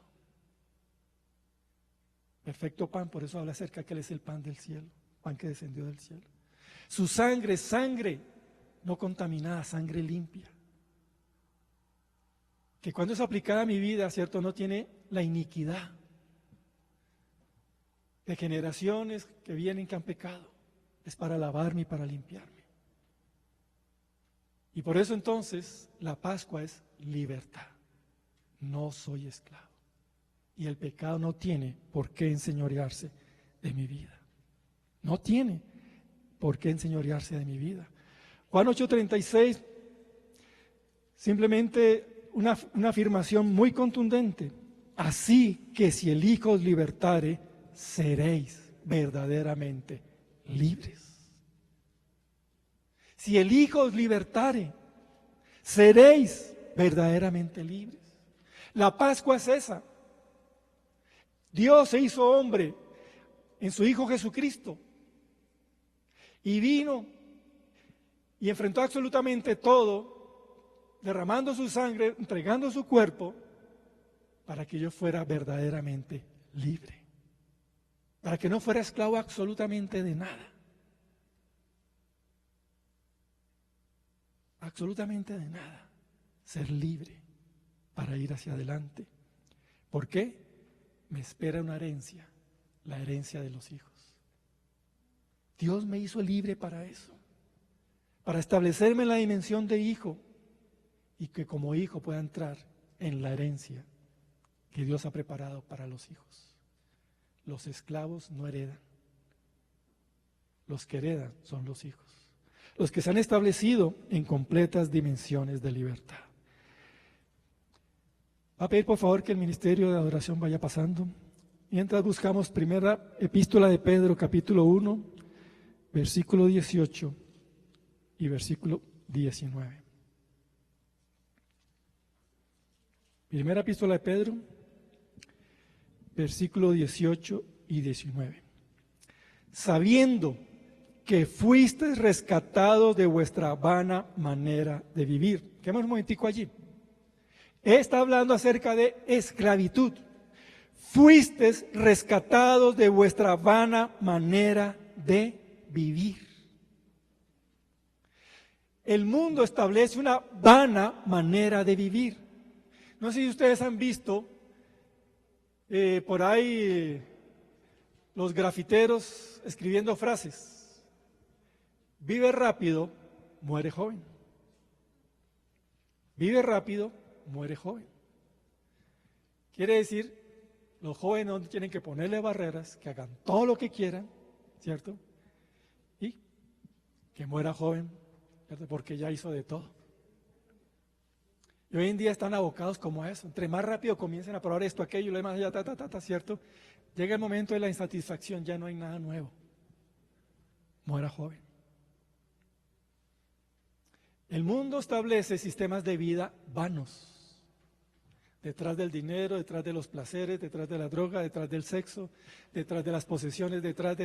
Perfecto pan, por eso habla acerca que Él es el pan del cielo, pan que descendió del cielo. Su sangre, sangre no contaminada, sangre limpia. Que cuando es aplicada a mi vida, ¿cierto?, no tiene la iniquidad de generaciones que vienen que han pecado. Es para lavarme y para limpiarme. Y por eso entonces la Pascua es libertad. No soy esclavo. Y el pecado no tiene por qué enseñorearse de mi vida. No tiene por qué enseñorearse de mi vida. Juan 8:36, simplemente una afirmación muy contundente. Así que si el Hijo os libertare, seréis verdaderamente libres. Si el Hijo os libertare, seréis verdaderamente libres. La Pascua es esa. Dios se hizo hombre en su Hijo Jesucristo y vino y enfrentó absolutamente todo, derramando su sangre, entregando su cuerpo, para que yo fuera verdaderamente libre, para que no fuera esclavo absolutamente de nada. Absolutamente de nada. Ser libre para ir hacia adelante. ¿Por qué? Me espera una herencia, la herencia de los hijos. Dios me hizo libre para eso, para establecerme en la dimensión de hijo y que como hijo pueda entrar en la herencia que Dios ha preparado para los hijos. Los esclavos no heredan, los que heredan son los hijos, los que se han establecido en completas dimensiones de libertad. Va a pedir por favor que el ministerio de adoración vaya pasando, mientras buscamos primera epístola de Pedro, capítulo 1, versículo 18 y versículo 19. Primera epístola de Pedro, versículo 18 y 19. Sabiendo que fuisteis rescatados de vuestra vana manera de vivir. Quedemos un momentico allí. Está hablando acerca de esclavitud. Fuisteis rescatados de vuestra vana manera de vivir. El mundo establece una vana manera de vivir. No sé si ustedes han visto por ahí los grafiteros escribiendo frases. Vive rápido, muere joven. Vive rápido, muere joven. Quiere decir, los jóvenes no tienen que ponerle barreras, que hagan todo lo que quieran, ¿cierto? Y que muera joven, ¿cierto? Porque ya hizo de todo. Y hoy en día están abocados como a eso. Entre más rápido comiencen a probar esto, aquello, lo demás, ya, ¿cierto? Llega el momento de la insatisfacción, ya no hay nada nuevo. Muera joven. El mundo establece sistemas de vida vanos. Detrás del dinero, detrás de los placeres, detrás de la droga, detrás del sexo, detrás de las posesiones, detrás,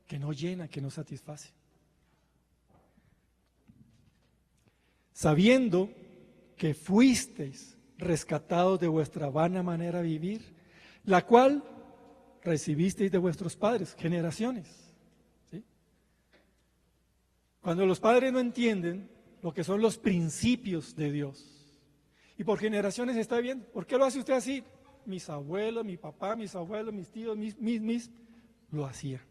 que no llenan, que no satisfacen. Sabiendo que fuisteis rescatados de vuestra vana manera de vivir, la cual recibisteis de vuestros padres, generaciones. ¿Sí? Cuando los padres no entienden lo que son los principios de Dios, y por generaciones está bien, ¿por qué lo hace usted así? Mis abuelos, mi papá, mis abuelos, mis tíos, lo hacían.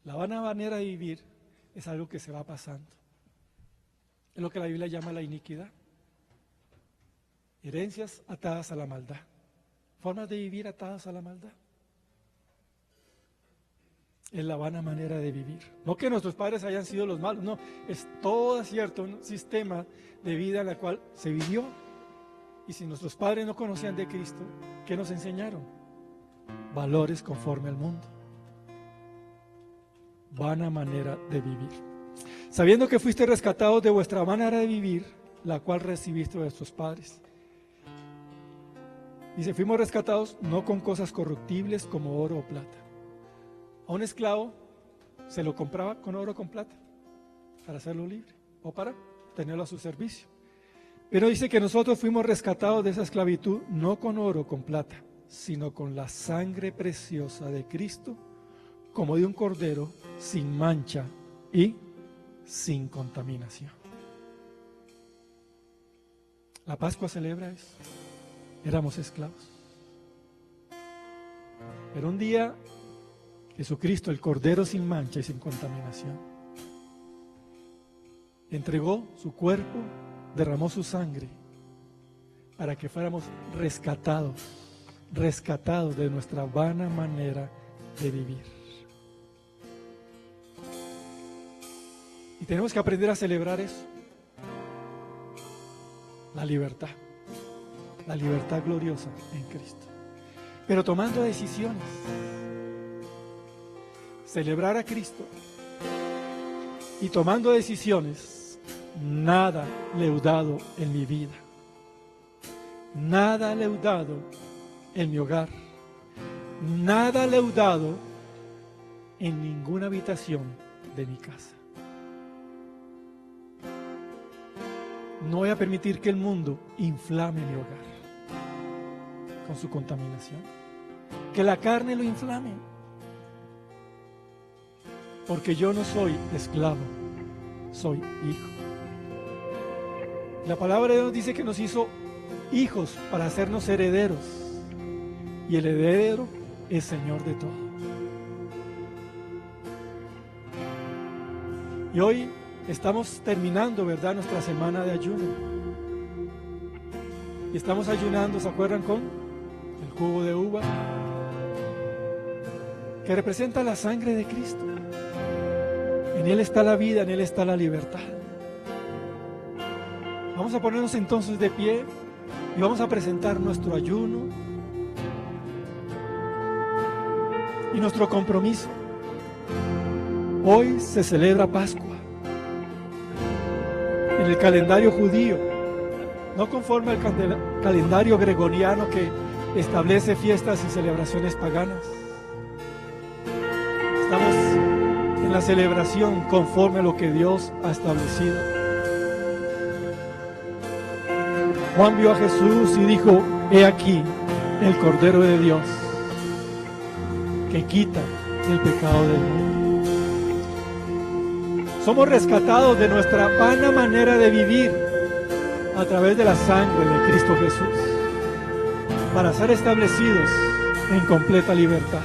La vana manera de vivir es algo que se va pasando. Es lo que la Biblia llama la iniquidad. Herencias atadas a la maldad. Formas de vivir atadas a la maldad. Es la vana manera de vivir. No que nuestros padres hayan sido los malos, no. Es todo cierto, un sistema de vida en la cual se vivió. Y si nuestros padres no conocían de Cristo, ¿qué nos enseñaron? Valores conforme al mundo. Vana manera de vivir. Sabiendo que fuiste rescatados de vuestra manera de vivir, la cual recibiste de vuestros padres. Dice, fuimos rescatados no con cosas corruptibles como oro o plata. A un esclavo se lo compraba con oro o con plata para hacerlo libre o para tenerlo a su servicio. Pero dice que nosotros fuimos rescatados de esa esclavitud no con oro o con plata, sino con la sangre preciosa de Cristo, como de un cordero sin mancha y sin contaminación. La Pascua celebra eso. Éramos esclavos. Pero un día Jesucristo, el Cordero sin mancha y sin contaminación, entregó su cuerpo, derramó su sangre para que fuéramos rescatados de nuestra vana manera de vivir. Y tenemos que aprender a celebrar eso. La libertad gloriosa en Cristo. Pero tomando decisiones. Celebrar a Cristo y tomando decisiones, nada leudado en mi vida, nada leudado en mi hogar, nada leudado en ninguna habitación de mi casa. No voy a permitir que el mundo inflame mi hogar con su contaminación, que la carne lo inflame. Porque yo no soy esclavo, soy hijo. La palabra de Dios dice que nos hizo hijos para hacernos herederos. Y el heredero es Señor de todo. Y hoy estamos terminando, ¿verdad?, nuestra semana de ayuno. Y estamos ayunando, ¿se acuerdan?, con el jugo de uva, que representa la sangre de Cristo. En Él está la vida, en Él está la libertad. Vamos a ponernos entonces de pie y vamos a presentar nuestro ayuno y nuestro compromiso. Hoy se celebra Pascua en el calendario judío, no conforme al calendario gregoriano que establece fiestas y celebraciones paganas. Estamos en la celebración conforme a lo que Dios ha establecido. Juan vio a Jesús y dijo: he aquí el Cordero de Dios que quita el pecado del mundo. Somos rescatados de nuestra vana manera de vivir a través de la sangre de Cristo Jesús para ser establecidos en completa libertad.